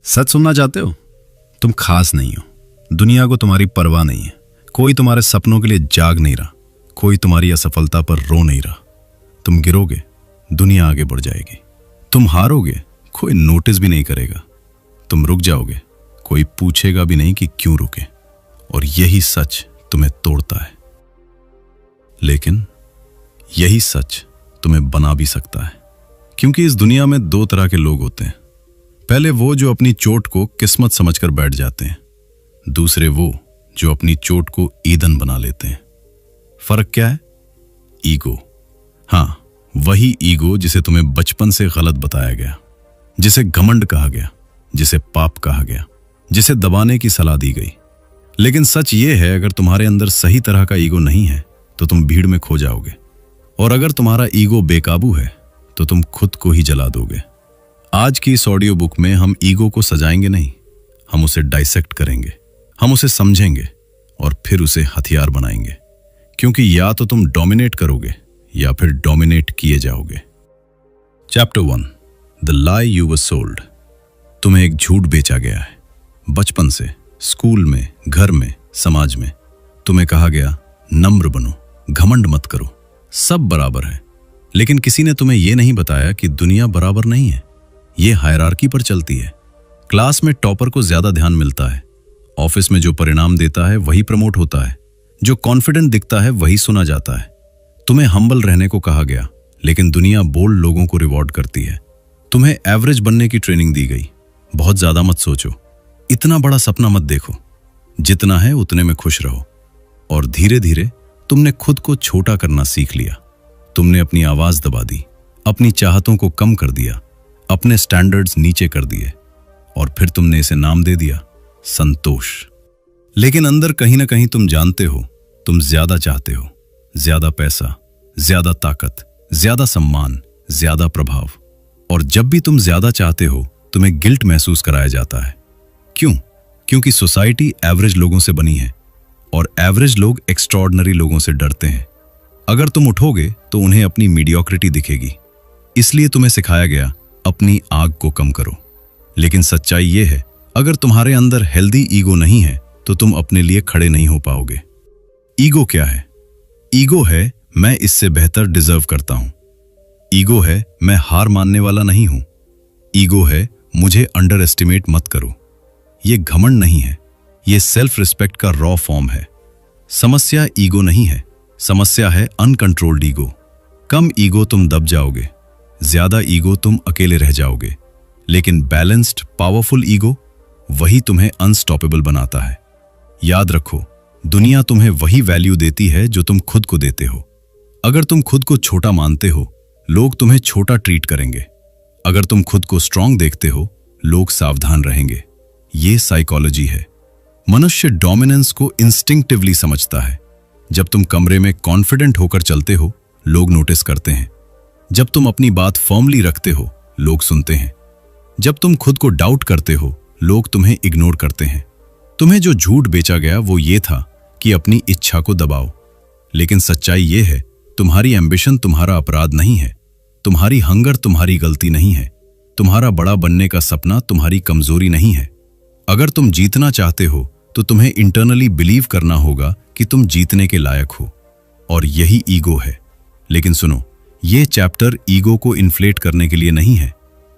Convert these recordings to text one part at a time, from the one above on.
सच सुनना चाहते हो? तुम खास नहीं हो। दुनिया को तुम्हारी परवाह नहीं है। कोई तुम्हारे सपनों के लिए जाग नहीं रहा। कोई तुम्हारी असफलता पर रो नहीं रहा। तुम गिरोगे, दुनिया आगे बढ़ जाएगी। तुम हारोगे, कोई नोटिस भी नहीं करेगा। तुम रुक जाओगे, कोई पूछेगा भी नहीं कि क्यों रुके। और यही सच तुम्हें तोड़ता है, लेकिन यही सच तुम्हें बना भी सकता है। क्योंकि इस दुनिया में दो तरह के लोग होते हैं। पहले वो जो अपनी चोट को किस्मत समझकर बैठ जाते हैं। दूसरे वो जो अपनी चोट को ईंधन बना लेते हैं। फर्क क्या है? ईगो। हाँ, वही ईगो जिसे तुम्हें बचपन से गलत बताया गया, जिसे घमंड कहा गया, जिसे पाप कहा गया, जिसे दबाने की सलाह दी गई। लेकिन सच ये है, अगर तुम्हारे अंदर सही तरह का ईगो नहीं है तो तुम भीड़ में खो जाओगे। और अगर तुम्हारा ईगो बेकाबू है तो तुम खुद को ही जला दोगे। आज की इस ऑडियो बुक में हम ईगो को सजाएंगे नहीं, हम उसे डाइसेक्ट करेंगे। हम उसे समझेंगे और फिर उसे हथियार बनाएंगे। क्योंकि या तो तुम डोमिनेट करोगे या फिर डोमिनेट किए जाओगे। Chapter 1, the lie you were sold. तुम्हें एक झूठ बेचा गया है। बचपन से, स्कूल में, घर में, समाज में तुम्हें कहा गया, नम्र बनो, घमंड मत करो, सब बराबर है। लेकिन किसी ने तुम्हें यह नहीं बताया कि दुनिया बराबर नहीं है। ये हायरार्की पर चलती है। क्लास में टॉपर को ज्यादा ध्यान मिलता है। ऑफिस में जो परिणाम देता है वही प्रमोट होता है। जो कॉन्फिडेंट दिखता है वही सुना जाता है। तुम्हें हम्बल रहने को कहा गया, लेकिन दुनिया बोल्ड लोगों को रिवॉर्ड करती है। तुम्हें एवरेज बनने की ट्रेनिंग दी गई। बहुत ज्यादा मत सोचो, इतना बड़ा सपना मत देखो, जितना है उतने में खुश रहो। और धीरे धीरे तुमने खुद को छोटा करना सीख लिया। तुमने अपनी आवाज दबा दी, अपनी चाहतों को कम कर दिया, अपने स्टैंडर्ड्स नीचे कर दिए, और फिर तुमने इसे नाम दे दिया, संतोष। लेकिन अंदर कहीं ना कहीं तुम जानते हो, तुम ज्यादा चाहते हो। ज्यादा पैसा, ज्यादा ताकत, ज्यादा सम्मान, ज्यादा प्रभाव। और जब भी तुम ज्यादा चाहते हो, तुम्हें गिल्ट महसूस कराया जाता है। क्यों? क्योंकि सोसाइटी एवरेज लोगों से बनी है और एवरेज लोग एक्स्ट्रॉर्डिनरी लोगों से डरते हैं। अगर तुम उठोगे तो उन्हें अपनी मीडियोक्रिटी दिखेगी। इसलिए तुम्हें सिखाया गया, अपनी आग को कम करो। लेकिन सच्चाई यह है, अगर तुम्हारे अंदर हेल्दी ईगो नहीं है तो तुम अपने लिए खड़े नहीं हो पाओगे। ईगो क्या है? ईगो है, मैं इससे बेहतर डिजर्व करता हूं। ईगो है, मैं हार मानने वाला नहीं हूं। ईगो है, मुझे अंडर एस्टिमेट मत करो। यह घमंड नहीं है, यह सेल्फ रिस्पेक्ट का रॉ फॉर्म है। समस्या ईगो नहीं है, समस्या है अनकंट्रोल्ड ईगो। कम ईगो तुम दब जाओगे, ज्यादा ईगो तुम अकेले रह जाओगे। लेकिन बैलेंस्ड, पावरफुल ईगो, वही तुम्हें अनस्टॉपेबल बनाता है। याद रखो, दुनिया तुम्हें वही वैल्यू देती है जो तुम खुद को देते हो। अगर तुम खुद को छोटा मानते हो, लोग तुम्हें छोटा ट्रीट करेंगे। अगर तुम खुद को स्ट्रांग देखते हो, लोग सावधान रहेंगे। ये साइकोलॉजी है। मनुष्य डोमिनेंस को इंस्टिंक्टिवली समझता है। जब तुम कमरे में कॉन्फिडेंट होकर चलते हो, लोग नोटिस करते हैं। जब तुम अपनी बात फर्मली रखते हो, लोग सुनते हैं। जब तुम खुद को डाउट करते हो, लोग तुम्हें इग्नोर करते हैं। तुम्हें जो झूठ बेचा गया वो ये था कि अपनी इच्छा को दबाओ। लेकिन सच्चाई ये है, तुम्हारी एम्बिशन तुम्हारा अपराध नहीं है। तुम्हारी हंगर तुम्हारी गलती नहीं है। तुम्हारा बड़ा बनने का सपना तुम्हारी कमजोरी नहीं है। अगर तुम जीतना चाहते हो तो तुम्हें इंटरनली बिलीव करना होगा कि तुम जीतने के लायक हो। और यही ईगो है। लेकिन सुनो, ये चैप्टर ईगो को इन्फ्लेट करने के लिए नहीं है,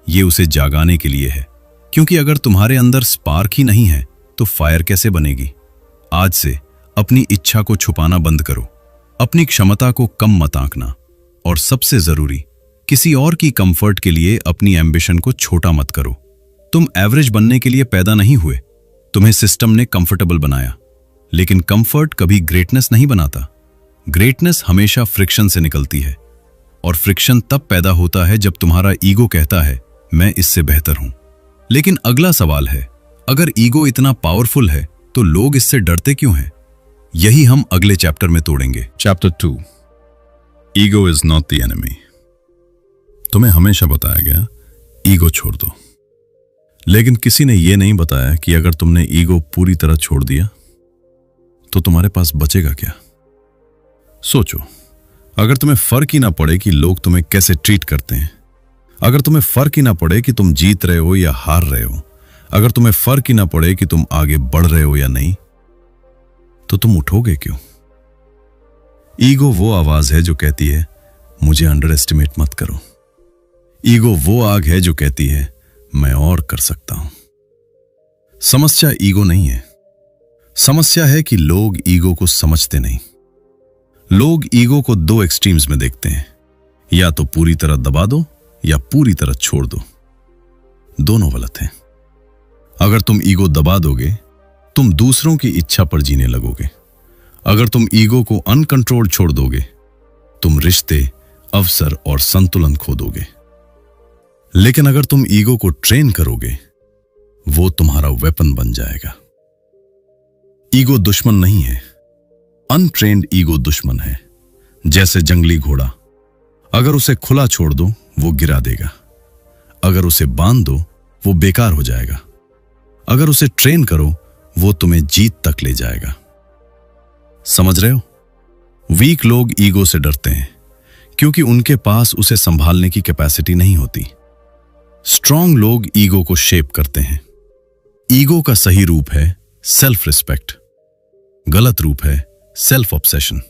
ये उसे जागाने के लिए है। क्योंकि अगर तुम्हारे अंदर स्पार्क ही नहीं है तो फायर कैसे बनेगी? आज से अपनी इच्छा को छुपाना बंद करो। अपनी क्षमता को कम मत आंकना। और सबसे जरूरी, किसी और की कंफर्ट के लिए अपनी एम्बिशन को छोटा मत करो। तुम एवरेज बनने के लिए पैदा नहीं हुए, तुम्हें सिस्टम ने कंफर्टेबल बनाया। लेकिन कंफर्ट कभी ग्रेटनेस नहीं बनाता। ग्रेटनेस हमेशा फ्रिक्शन से निकलती है। और फ्रिक्शन तब पैदा होता है जब तुम्हारा ईगो कहता है, मैं इससे बेहतर हूं। लेकिन अगला सवाल है, अगर ईगो इतना पावरफुल है तो लोग इससे डरते क्यों हैं? यही हम अगले चैप्टर में तोड़ेंगे। Chapter 2, ego is not the enemy. तुम्हें हमेशा बताया गया, ईगो छोड़ दो। लेकिन किसी ने यह नहीं बताया कि अगर तुमने ईगो पूरी तरह छोड़ दिया तो तुम्हारे पास बचेगा क्या? सोचो, अगर तुम्हें फर्क ही ना पड़े कि लोग तुम्हें कैसे ट्रीट करते हैं, अगर तुम्हें फर्क ही ना पड़े कि तुम जीत रहे हो या हार रहे हो, अगर तुम्हें फर्क ही ना पड़े कि तुम आगे बढ़ रहे हो या नहीं, तो तुम उठोगे क्यों? ईगो वो आवाज है जो कहती है मुझे अंडर एस्टिमेट मत करो। ईगो वो आग है जो कहती है मैं और कर सकता हूं। समस्या ईगो नहीं है, समस्या है कि लोग ईगो को समझते नहीं। लोग ईगो को दो एक्सट्रीम्स में देखते हैं, या तो पूरी तरह दबा दो या पूरी तरह छोड़ दो। दोनों गलत हैं। अगर तुम ईगो दबा दोगे, तुम दूसरों की इच्छा पर जीने लगोगे। अगर तुम ईगो को अनकंट्रोल्ड छोड़ दोगे, तुम रिश्ते, अवसर और संतुलन खो दोगे। लेकिन अगर तुम ईगो को ट्रेन करोगे, वो तुम्हारा वेपन बन जाएगा। ईगो दुश्मन नहीं है, अनट्रेन्ड ईगो दुश्मन है। जैसे जंगली घोड़ा, अगर उसे खुला छोड़ दो वो गिरा देगा, अगर उसे बांध दो वो बेकार हो जाएगा, अगर उसे ट्रेन करो वो तुम्हें जीत तक ले जाएगा। समझ रहे हो? वीक लोग ईगो से डरते हैं क्योंकि उनके पास उसे संभालने की कैपेसिटी नहीं होती। स्ट्रांग लोग ईगो को शेप करते हैं। ईगो का सही रूप है सेल्फ रिस्पेक्ट, गलत रूप है सेल्फ ऑब्सेशन।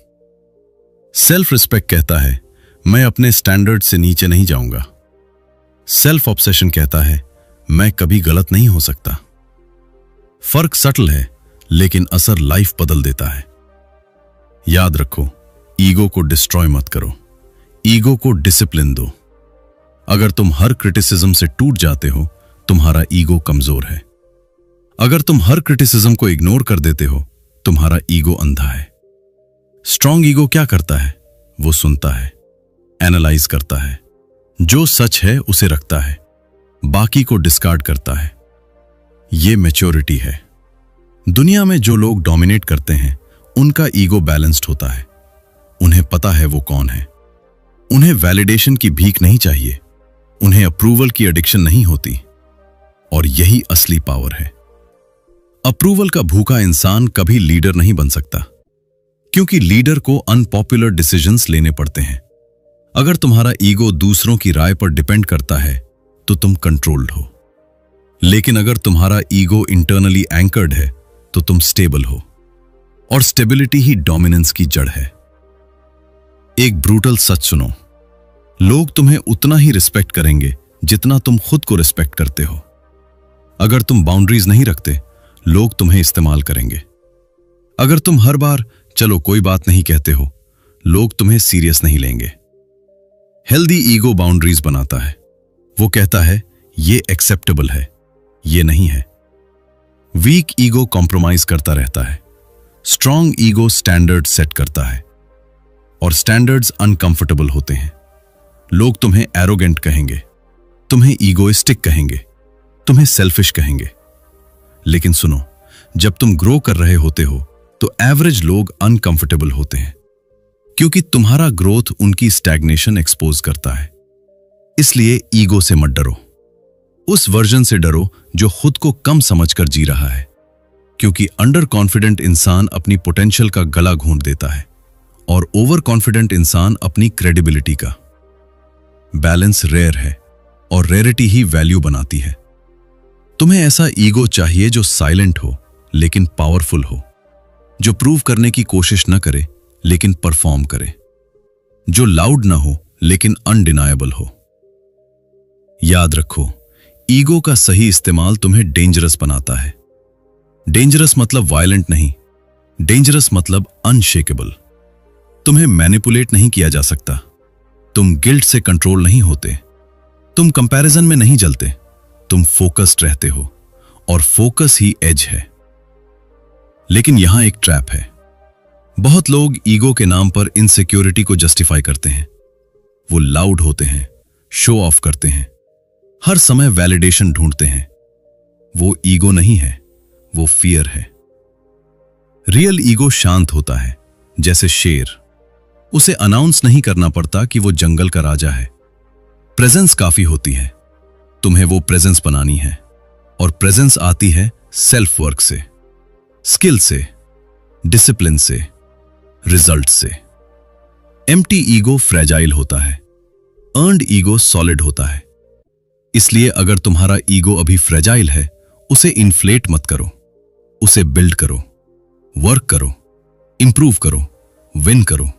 सेल्फ रिस्पेक्ट कहता है मैं अपने स्टैंडर्ड से नीचे नहीं जाऊंगा। सेल्फ ऑब्सेशन कहता है मैं कभी गलत नहीं हो सकता। फर्क सटल है, लेकिन असर लाइफ बदल देता है। याद रखो, ईगो को डिस्ट्रॉय मत करो, ईगो को डिसिप्लिन दो। अगर तुम हर क्रिटिसिज्म से टूट जाते हो, तुम्हारा ईगो कमजोर है। अगर तुम हर क्रिटिसिज्म को इग्नोर कर देते हो, तुम्हारा ईगो अंधा है। स्ट्रांग ईगो क्या करता है? वो सुनता है, एनालाइज करता है, जो सच है उसे रखता है, बाकी को डिस्कार्ड करता है। ये मैच्योरिटी है। दुनिया में जो लोग डोमिनेट करते हैं, उनका ईगो बैलेंस्ड होता है। उन्हें पता है वो कौन है। उन्हें वैलिडेशन की भीख नहीं चाहिए, उन्हें अप्रूवल की एडिक्शन नहीं होती। और यही असली पावर है। अप्रूवल का भूखा इंसान कभी लीडर नहीं बन सकता, क्योंकि लीडर को अनपॉपुलर डिसीजंस लेने पड़ते हैं। अगर तुम्हारा ईगो दूसरों की राय पर डिपेंड करता है, तो तुम कंट्रोल्ड हो। लेकिन अगर तुम्हारा ईगो इंटरनली एंकर्ड है, तो तुम स्टेबल हो। और स्टेबिलिटी ही डोमिनेंस की जड़ है। एक ब्रूटल सच सुनो, लोग तुम्हें उतना ही रिस्पेक्ट करेंगे जितना तुम खुद को रिस्पेक्ट करते हो। अगर तुम बाउंड्रीज नहीं रखते, लोग तुम्हें इस्तेमाल करेंगे। अगर तुम हर बार चलो कोई बात नहीं कहते हो, लोग तुम्हें सीरियस नहीं लेंगे। हेल्दी ईगो बाउंड्रीज बनाता है। वो कहता है ये एक्सेप्टेबल है, ये नहीं है। वीक ईगो कॉम्प्रोमाइज करता रहता है। स्ट्रांग ईगो स्टैंडर्ड सेट करता है, और स्टैंडर्ड्स अनकंफर्टेबल होते हैं। लोग तुम्हें एरोगेंट कहेंगे, तुम्हें ईगोइस्टिक कहेंगे, तुम्हें सेल्फिश कहेंगे। लेकिन सुनो, जब तुम ग्रो कर रहे होते हो, तो एवरेज लोग अनकंफर्टेबल होते हैं, क्योंकि तुम्हारा ग्रोथ उनकी स्टैग्नेशन एक्सपोज करता है। इसलिए ईगो से मत डरो। उस वर्जन से डरो जो खुद को कम समझकर जी रहा है, क्योंकि अंडर कॉन्फिडेंट इंसान अपनी पोटेंशियल का गला घोंट देता है, और ओवर कॉन्फिडेंट इंसान अपनी क्रेडिबिलिटी का। बैलेंस रेयर है, और रेयरिटी ही वैल्यू बनाती है। तुम्हें ऐसा ईगो चाहिए जो साइलेंट हो लेकिन पावरफुल हो, जो प्रूव करने की कोशिश न करे लेकिन परफॉर्म करे, जो लाउड ना हो लेकिन अनडिनायबल हो। याद रखो, ईगो का सही इस्तेमाल तुम्हें डेंजरस बनाता है। डेंजरस मतलब वायलेंट नहीं, डेंजरस मतलब अनशेकेबल। तुम्हें मैनिपुलेट नहीं किया जा सकता, तुम गिल्ट से कंट्रोल नहीं होते, तुम कंपैरिजन में नहीं जलते, तुम फोकस्ड रहते हो, और फोकस ही एज है। लेकिन यहां एक ट्रैप है। बहुत लोग ईगो के नाम पर इनसिक्योरिटी को जस्टिफाई करते हैं। वो लाउड होते हैं, शो ऑफ करते हैं, हर समय वैलिडेशन ढूंढते हैं। वो ईगो नहीं है, वो फियर है। रियल ईगो शांत होता है, जैसे शेर। उसे अनाउंस नहीं करना पड़ता कि वो जंगल का राजा है। प्रेजेंस काफी होती है, तुम्हें वो प्रेजेंस बनानी है, और प्रेजेंस आती है सेल्फ वर्क से, स्किल से, डिसिप्लिन से, रिजल्ट से। एम्प्टी ईगो फ्रेजाइल होता है, अर्न्ड ईगो सॉलिड होता है। इसलिए अगर तुम्हारा ईगो अभी फ्रेजाइल है, उसे इन्फ्लेट मत करो, उसे बिल्ड करो, वर्क करो, इंप्रूव करो, विन करो।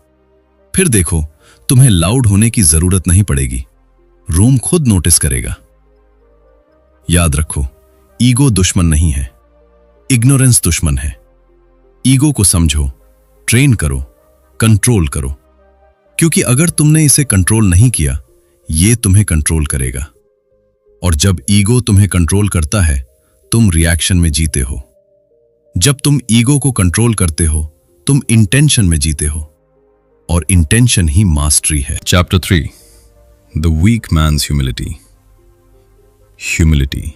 फिर देखो, तुम्हें लाउड होने की जरूरत नहीं पड़ेगी, रूम खुद नोटिस करेगा। याद रखो, ईगो दुश्मन नहीं है, इग्नोरेंस दुश्मन है। ईगो को समझो, ट्रेन करो, कंट्रोल करो, क्योंकि अगर तुमने इसे कंट्रोल नहीं किया, ये तुम्हें कंट्रोल करेगा। और जब ईगो तुम्हें कंट्रोल करता है, तुम रिएक्शन में जीते हो। जब तुम ईगो को कंट्रोल करते हो, तुम इंटेंशन में जीते हो, और इंटेंशन ही मास्टरी है। Chapter 3, the weak man's humility. Humility,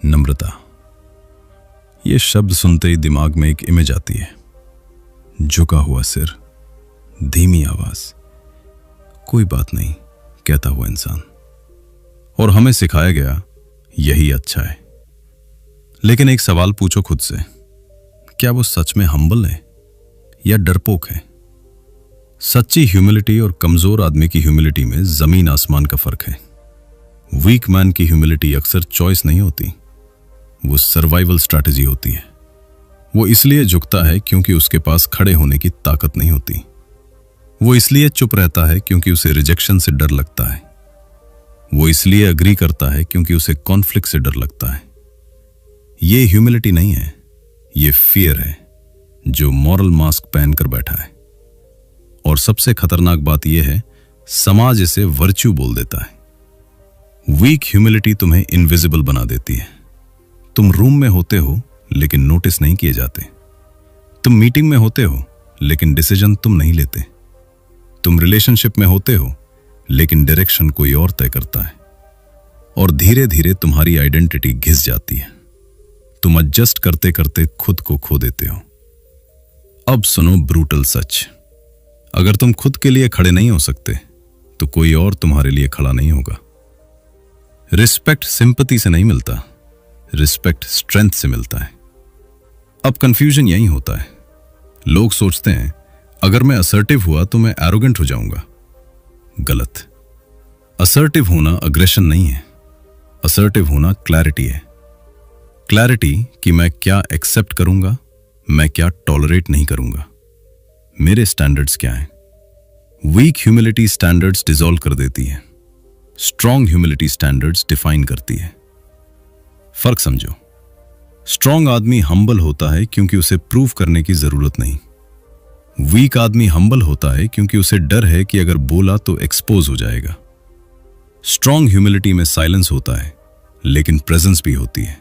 नम्रता। यह शब्द सुनते ही दिमाग में एक इमेज आती है, झुका हुआ सिर, धीमी आवाज, कोई बात नहीं कहता हुआ इंसान। और हमें सिखाया गया यही अच्छा है। लेकिन एक सवाल पूछो खुद से, क्या वो सच में हम्बल है या डरपोक है? सच्ची ह्यूमिलिटी और कमजोर आदमी की ह्यूमिलिटी में जमीन आसमान का फर्क है। वीक मैन की ह्यूमिलिटी अक्सर चॉइस नहीं होती, वो सर्वाइवल स्ट्रैटेजी होती है। वो इसलिए झुकता है क्योंकि उसके पास खड़े होने की ताकत नहीं होती। वो इसलिए चुप रहता है क्योंकि उसे रिजेक्शन से डर लगता है। वो इसलिए अग्री करता है क्योंकि उसे कॉन्फ्लिक्ट से डर लगता है। ये ह्यूमिलिटी नहीं है, ये फियर है जो मॉरल मास्क पहनकर बैठा है। और सबसे खतरनाक बात यह है, समाज इसे वर्च्यू बोल देता है। वीक ह्यूमिलिटी तुम्हें इनविजिबल बना देती है। तुम रूम में होते हो लेकिन नोटिस नहीं किए जाते। तुम मीटिंग में होते हो लेकिन डिसीजन तुम नहीं लेते। तुम रिलेशनशिप में होते हो लेकिन डायरेक्शन कोई और तय करता है। और धीरे धीरे तुम्हारी आइडेंटिटी घिस जाती है। तुम एडजस्ट करते करते खुद को खो देते हो। अब सुनो ब्रूटल सच, अगर तुम खुद के लिए खड़े नहीं हो सकते तो कोई और तुम्हारे लिए खड़ा नहीं होगा। रिस्पेक्ट सिंपैथी से नहीं मिलता, रिस्पेक्ट स्ट्रेंथ से मिलता है। अब कंफ्यूजन यही होता है। लोग सोचते हैं अगर मैं असर्टिव हुआ तो मैं एरोगेंट हो जाऊंगा। गलत। असर्टिव होना अग्रेशन नहीं है, असर्टिव होना क्लैरिटी है। क्लैरिटी कि मैं क्या एक्सेप्ट करूंगा, मैं क्या टॉलरेट नहीं करूंगा, मेरे स्टैंडर्ड्स क्या हैं। वीक ह्यूमिलिटी स्टैंडर्ड्स डिसॉल्व कर देती है, स्ट्रॉन्ग ह्यूमिलिटी स्टैंडर्ड्स डिफाइन करती है। फर्क समझो, स्ट्रॉन्ग आदमी हम्बल होता है क्योंकि उसे प्रूव करने की जरूरत नहीं। वीक आदमी हम्बल होता है क्योंकि उसे डर है कि अगर बोला तो एक्सपोज हो जाएगा। स्ट्रॉन्ग ह्यूमिलिटी में साइलेंस होता है लेकिन प्रेजेंस भी होती है।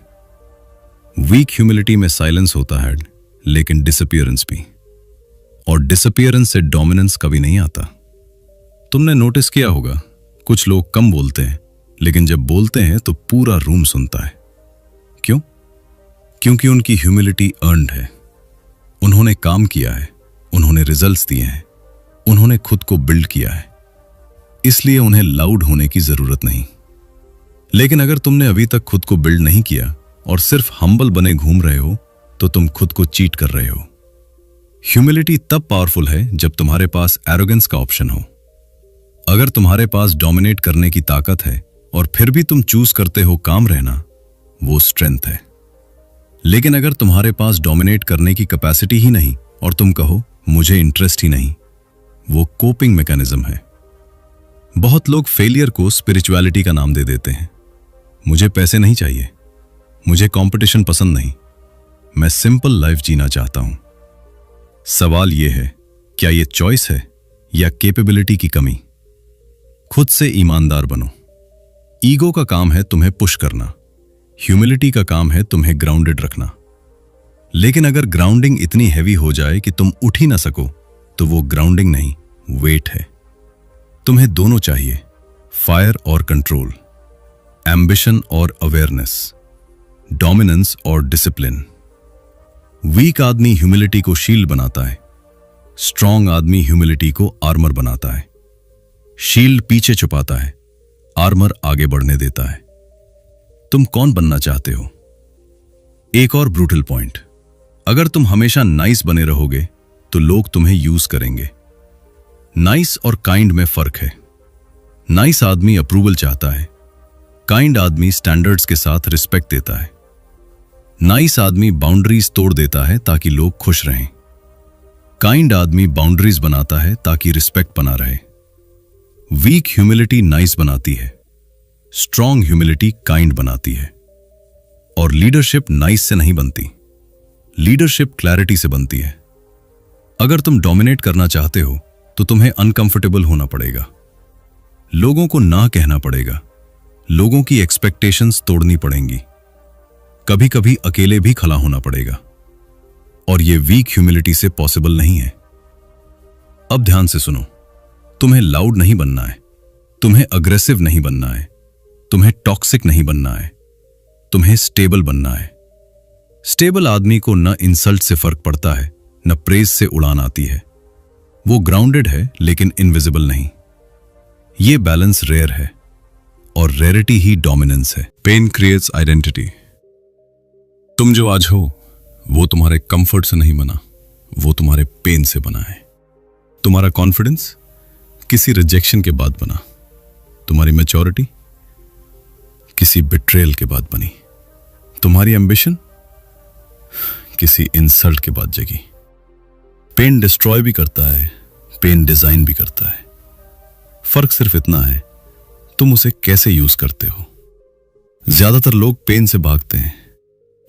वीक ह्यूमिलिटी में साइलेंस होता है लेकिन डिसअपीयरेंस भी। और डिसअपीयरेंस से डोमिनेंस कभी नहीं आता। तुमने नोटिस किया होगा, कुछ लोग कम बोलते हैं लेकिन जब बोलते हैं तो पूरा रूम सुनता है। क्यों? क्योंकि उनकी ह्यूमिलिटी अर्न्ड है। उन्होंने काम किया है, उन्होंने रिजल्ट्स दिए हैं, उन्होंने खुद को बिल्ड किया है, इसलिए उन्हें लाउड होने की जरूरत नहीं। लेकिन अगर तुमने अभी तक खुद को बिल्ड नहीं किया और सिर्फ हम्बल बने घूम रहे हो तो तुम खुद को चीट कर रहे हो। ह्यूमिलिटी तब पावरफुल है जब तुम्हारे पास एरोगेंस का ऑप्शन हो। अगर तुम्हारे पास डोमिनेट करने की ताकत है और फिर भी तुम चूज करते हो काम रहना, वो स्ट्रेंथ है। लेकिन अगर तुम्हारे पास डोमिनेट करने की कैपेसिटी ही नहीं और तुम कहो मुझे इंटरेस्ट ही नहीं, वो कोपिंग मैकेनिज्म है। बहुत लोग फेलियर को स्पिरिचुअलिटी का नाम दे देते हैं। मुझे पैसे नहीं चाहिए, मुझे कंपटीशन पसंद नहीं, मैं सिंपल लाइफ जीना चाहता हूं। सवाल यह है, क्या यह चॉइस है या कैपेबिलिटी की कमी? खुद से ईमानदार बनो। ईगो का काम है तुम्हें पुश करना, ह्यूमिलिटी का काम है तुम्हें ग्राउंडेड रखना। लेकिन अगर ग्राउंडिंग इतनी हैवी हो जाए कि तुम उठ ही ना सको, तो वो ग्राउंडिंग नहीं, वेट है। तुम्हें दोनों चाहिए, फायर और कंट्रोल, एम्बिशन और अवेयरनेस, डोमिनेंस और डिसिप्लिन। वीक आदमी ह्यूमिलिटी को शील्ड बनाता है, स्ट्रॉन्ग आदमी ह्यूमिलिटी को आर्मर बनाता है। शील्ड पीछे छुपाता है, आर्मर आगे बढ़ने देता है। तुम कौन बनना चाहते हो? एक और ब्रूटल पॉइंट, अगर तुम हमेशा नाइस बने रहोगे तो लोग तुम्हें यूज करेंगे। नाइस और काइंड में फर्क है। नाइस आदमी अप्रूवल चाहता है, काइंड आदमी स्टैंडर्ड्स के साथ रिस्पेक्ट देता है। नाइस आदमी बाउंड्रीज तोड़ देता है ताकि लोग खुश रहें। काइंड आदमी बाउंड्रीज बनाता है ताकि रिस्पेक्ट बना रहे। वीक ह्यूमिलिटी नाइस बनाती है, स्ट्रॉन्ग ह्यूमिलिटी काइंड बनाती है। और लीडरशिप नाइस से नहीं बनती, लीडरशिप क्लैरिटी से बनती है। अगर तुम डोमिनेट करना चाहते हो तो तुम्हें अनकंफर्टेबल होना पड़ेगा, लोगों को ना कहना पड़ेगा, लोगों की एक्सपेक्टेशंस तोड़नी पड़ेंगी, कभी कभी अकेले भी खड़ा होना पड़ेगा। और यह वीक ह्यूमिलिटी से पॉसिबल नहीं है। अब ध्यान से सुनो, तुम्हें लाउड नहीं बनना है, तुम्हें अग्रेसिव नहीं बनना है, तुम्हें टॉक्सिक नहीं बनना है, तुम्हें स्टेबल बनना है। स्टेबल आदमी को न इंसल्ट से फर्क पड़ता है, न प्रेज से उड़ान आती है। वो ग्राउंडेड है लेकिन इनविजिबल नहीं। ये बैलेंस रेयर है और रेयरिटी ही डोमिनेंस है। Pain creates identity. तुम जो आज हो वो तुम्हारे कंफर्ट से नहीं बना, वो तुम्हारे पेन से बना है। तुम्हारा कॉन्फिडेंस किसी रिजेक्शन के बाद बना, तुम्हारी मैच्योरिटी किसी बिट्रेयल के बाद बनी, तुम्हारी एम्बिशन किसी इंसल्ट के बाद जगी। पेन डिस्ट्रॉय भी करता है, पेन डिजाइन भी करता है। फर्क सिर्फ इतना है तुम उसे कैसे यूज करते हो। ज्यादातर लोग पेन से भागते हैं,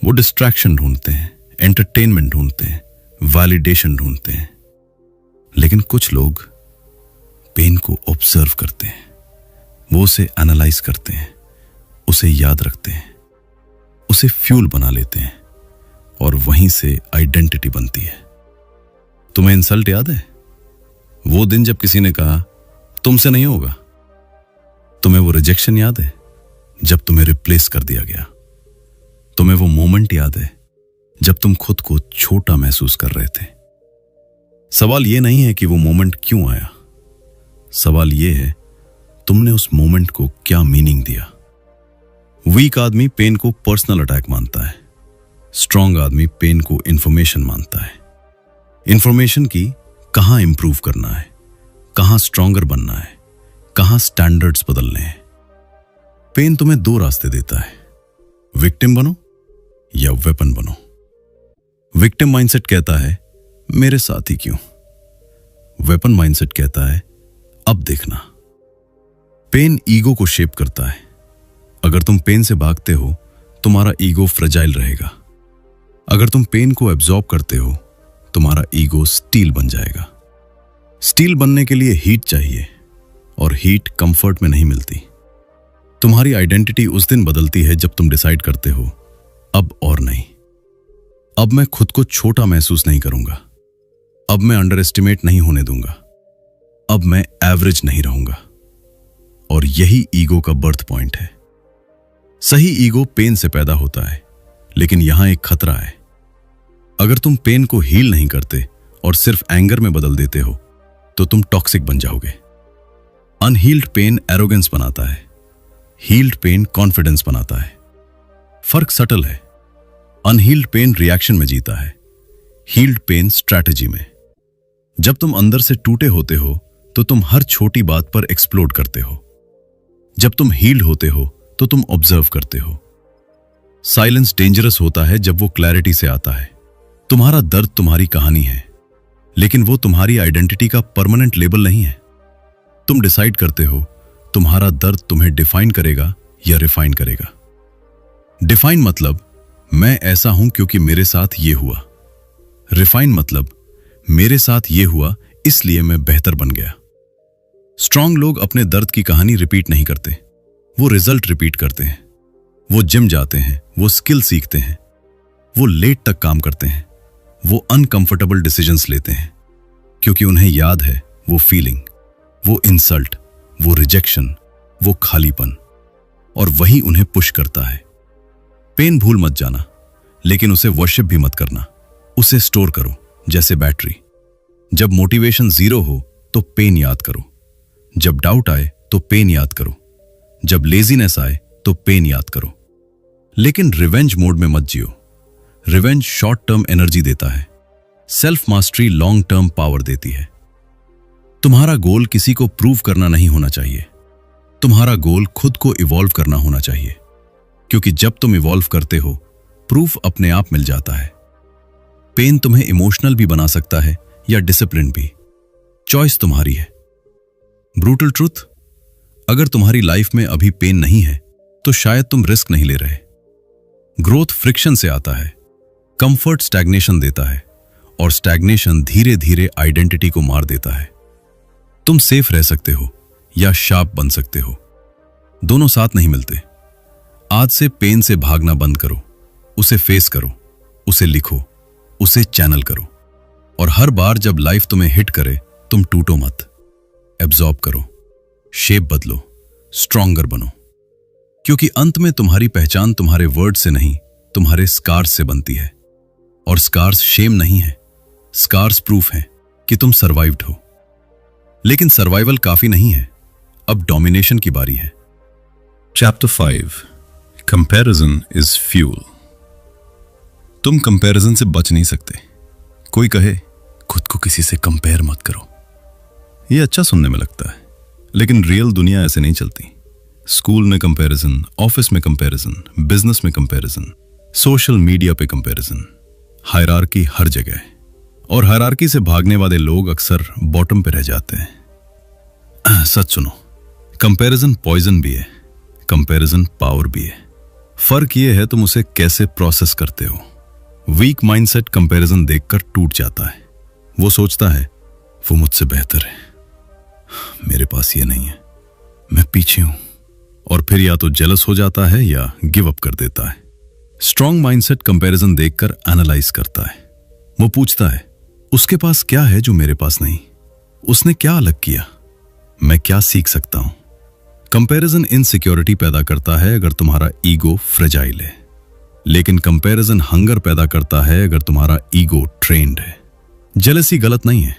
वो डिस्ट्रैक्शन ढूंढते हैं, एंटरटेनमेंट ढूंढते हैं, वैलिडेशन ढूंढते हैं। लेकिन कुछ लोग पेन को ऑब्जर्व करते हैं, वो उसे एनालाइज करते हैं, उसे याद रखते हैं, उसे फ्यूल बना लेते हैं और वहीं से आइडेंटिटी बनती है। तुम्हें इंसल्ट याद है? वो दिन जब किसी ने कहा तुमसे नहीं होगा। तुम्हें वो रिजेक्शन याद है जब तुम्हें रिप्लेस कर दिया गया? तुम्हें वो मोमेंट याद है जब तुम खुद को छोटा महसूस कर रहे थे? सवाल यह नहीं है कि वो मोमेंट क्यों आया, सवाल यह है तुमने उस मोमेंट को क्या मीनिंग दिया। वीक आदमी पेन को पर्सनल अटैक मानता है, स्ट्रांग आदमी पेन को इंफॉर्मेशन मानता है। इंफॉर्मेशन की कहां इंप्रूव करना है, कहां स्ट्रांगर बनना है, कहां स्टैंडर्ड्स बदलने हैं। पेन तुम्हें दो रास्ते देता है, विक्टिम बनो या वेपन बनो। विक्टिम माइंडसेट कहता है मेरे साथ ही क्यों, वेपन माइंडसेट कहता है अब देखना। पेन ईगो को शेप करता है। अगर तुम पेन से भागते हो तुम्हारा ईगो फ्रेजाइल रहेगा। अगर तुम पेन को एब्जॉर्ब करते हो तुम्हारा ईगो स्टील बन जाएगा। स्टील बनने के लिए हीट चाहिए और हीट कंफर्ट में नहीं मिलती। तुम्हारी आइडेंटिटी उस दिन बदलती है जब तुम डिसाइड करते हो अब और नहीं। अब मैं खुद को छोटा महसूस नहीं करूंगा, अब मैं अंडर एस्टिमेट नहीं होने दूंगा, अब मैं एवरेज नहीं रहूंगा। और यही ईगो का बर्थ पॉइंट है। सही ईगो पेन से पैदा होता है, लेकिन यहां एक खतरा है। अगर तुम पेन को हील नहीं करते और सिर्फ एंगर में बदल देते हो तो तुम टॉक्सिक बन जाओगे। अनहील्ड पेन एरोगेंस बनाता है, हील्ड पेन कॉन्फिडेंस बनाता है। फर्क सटल है। अनहील्ड पेन रिएक्शन में जीता है, हील्ड पेन स्ट्रैटेजी में। जब तुम अंदर से टूटे होते हो तो तुम हर छोटी बात पर एक्सप्लोड करते हो। जब तुम हील्ड होते हो तो तुम ऑब्जर्व करते हो। साइलेंस डेंजरस होता है जब वो क्लैरिटी से आता है। तुम्हारा दर्द तुम्हारी कहानी है, लेकिन वो तुम्हारी आइडेंटिटी का परमानेंट लेबल नहीं है। तुम डिसाइड करते हो तुम्हारा दर्द तुम्हें डिफाइन करेगा या रिफाइन करेगा। डिफाइन मतलब मैं ऐसा हूं क्योंकि मेरे साथ ये हुआ। रिफाइन मतलब मेरे साथ ये हुआ इसलिए मैं बेहतर बन गया। स्ट्रांग लोग अपने दर्द की कहानी रिपीट नहीं करते, वो रिजल्ट रिपीट करते हैं। वो जिम जाते हैं, वो स्किल सीखते हैं, वो लेट तक काम करते हैं, वो अनकंफर्टेबल डिसीजंस लेते हैं क्योंकि उन्हें याद है वो फीलिंग, वो इंसल्ट, वो रिजेक्शन, वो खालीपन, और वही उन्हें पुश करता है। पेन भूल मत जाना, लेकिन उसे वर्शिप भी मत करना। उसे स्टोर करो जैसे बैटरी। जब मोटिवेशन जीरो हो तो पेन याद करो, जब डाउट आए तो पेन याद करो, जब लेजीनेस आए तो पेन याद करो। लेकिन रिवेंज मोड में मत जियो। रिवेंज शॉर्ट टर्म एनर्जी देता है, self mastery long term power देती है। तुम्हारा गोल किसी को प्रूव करना नहीं होना चाहिए, तुम्हारा गोल खुद को इवॉल्व करना होना चाहिए। क्योंकि जब तुम इवॉल्व करते हो प्रूफ अपने आप मिल जाता है। पेन तुम्हें इमोशनल भी बना सकता है या डिसिप्लिन भी, चॉइस तुम्हारी है। ब्रूटल ट्रूथ, अगर तुम्हारी लाइफ में अभी पेन नहीं है तो शायद तुम रिस्क नहीं ले रहे। ग्रोथ फ्रिक्शन से आता है, कंफर्ट स्टैग्नेशन देता है और स्टैग्नेशन धीरे धीरे आइडेंटिटी को मार देता है। तुम सेफ रह सकते हो या शार्प बन सकते हो, दोनों साथ नहीं मिलते। आज से पेन से भागना बंद करो, उसे फेस करो, उसे लिखो, उसे चैनल करो और हर बार जब लाइफ तुम्हें हिट करे तुम टूटो मत, एब्जॉर्ब करो, शेप बदलो, स्ट्रॉन्गर बनो। क्योंकि अंत में तुम्हारी पहचान तुम्हारे वर्ड से नहीं, तुम्हारे स्कार्स से बनती है। और स्कार्स शेम नहीं है, स्कार्स प्रूफ है कि तुम सर्वाइव्ड हो। लेकिन सर्वाइवल काफी नहीं है, अब डोमिनेशन की बारी है। Chapter 5, comparison is fuel. तुम कंपैरिजन से बच नहीं सकते। कोई कहे खुद को किसी से कंपेयर मत करो, यह अच्छा सुनने में लगता है, लेकिन रियल दुनिया ऐसे नहीं चलती। स्कूल में कंपैरिजन, ऑफिस में कंपैरिजन, बिजनेस में कंपैरिजन, सोशल मीडिया पे कंपैरिजन, हायरार्की हर जगह है। और हायरार्की से भागने वाले लोग अक्सर बॉटम पे रह जाते हैं। सच सुनो, कंपैरिजन पॉइजन भी है, कंपैरिजन पावर भी है। फर्क यह है तुम उसे कैसे प्रोसेस करते हो। वीक माइंडसेट कंपैरिजन देखकर टूट जाता है। वो सोचता है वो मुझसे बेहतर है, मेरे पास ये नहीं है, मैं पीछे हूं, और फिर या तो जेलस हो जाता है या गिव अप कर देता है। स्ट्रॉन्ग माइंडसेट कंपैरिजन देखकर एनालाइज करता है। वो पूछता है उसके पास क्या है जो मेरे पास नहीं, उसने क्या अलग किया, मैं क्या सीख सकता हूं। कंपैरिजन इनसिक्योरिटी पैदा करता है अगर तुम्हारा ईगो फ्रेजाइल है, लेकिन कंपैरिजन हंगर पैदा करता है अगर तुम्हारा ईगो ट्रेन्ड है। जेलसी गलत नहीं है,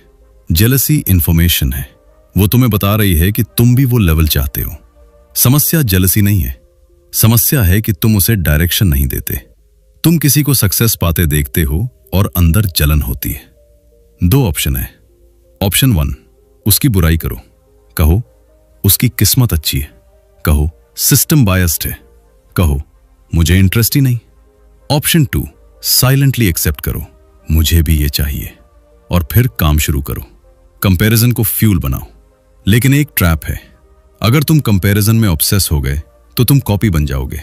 जेलसी इंफॉर्मेशन है। वो तुम्हें बता रही है कि तुम भी वो लेवल चाहते हो। समस्या जेलसी नहीं है, समस्या है कि तुम उसे डायरेक्शन नहीं देते। तुम किसी को सक्सेस पाते देखते हो और अंदर जलन होती है। 2 ऑप्शन है। ऑप्शन 1, उसकी बुराई करो, कहो उसकी किस्मत अच्छी है, कहो सिस्टम बायस्ड है, कहो मुझे इंटरेस्ट ही नहीं। ऑप्शन 2, साइलेंटली एक्सेप्ट करो, मुझे भी ये चाहिए, और फिर काम शुरू करो। कंपैरिजन को फ्यूल बनाओ। लेकिन एक ट्रैप है, अगर तुम कंपैरिजन में ऑब्सेस हो गए तो तुम कॉपी बन जाओगे।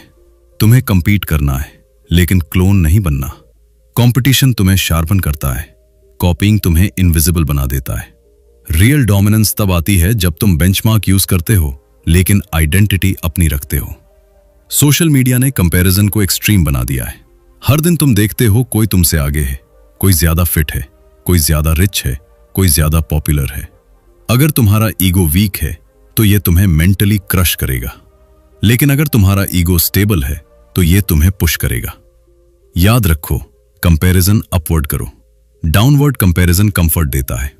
तुम्हें कंपीट करना है, लेकिन क्लोन नहीं बनना। कंपटीशन तुम्हें शार्पन करता है, कॉपीइंग तुम्हें इनविजिबल बना देता है। रियल डोमिनेंस तब आती है जब तुम बेंचमार्क यूज करते हो लेकिन आइडेंटिटी अपनी रखते हो। सोशल मीडिया ने कंपैरिजन को एक्सट्रीम बना दिया है। हर दिन तुम देखते हो कोई तुमसे आगे है, कोई ज्यादा फिट है, कोई ज्यादा रिच है, कोई ज्यादा पॉपुलर है। अगर तुम्हारा ईगो वीक है तो यह तुम्हें मेंटली क्रश करेगा, लेकिन अगर तुम्हारा ईगो स्टेबल है तो यह तुम्हें पुश करेगा। याद रखो, कंपैरिजन अपवर्ड करो, डाउनवर्ड कंपैरिजन कंफर्ट देता है।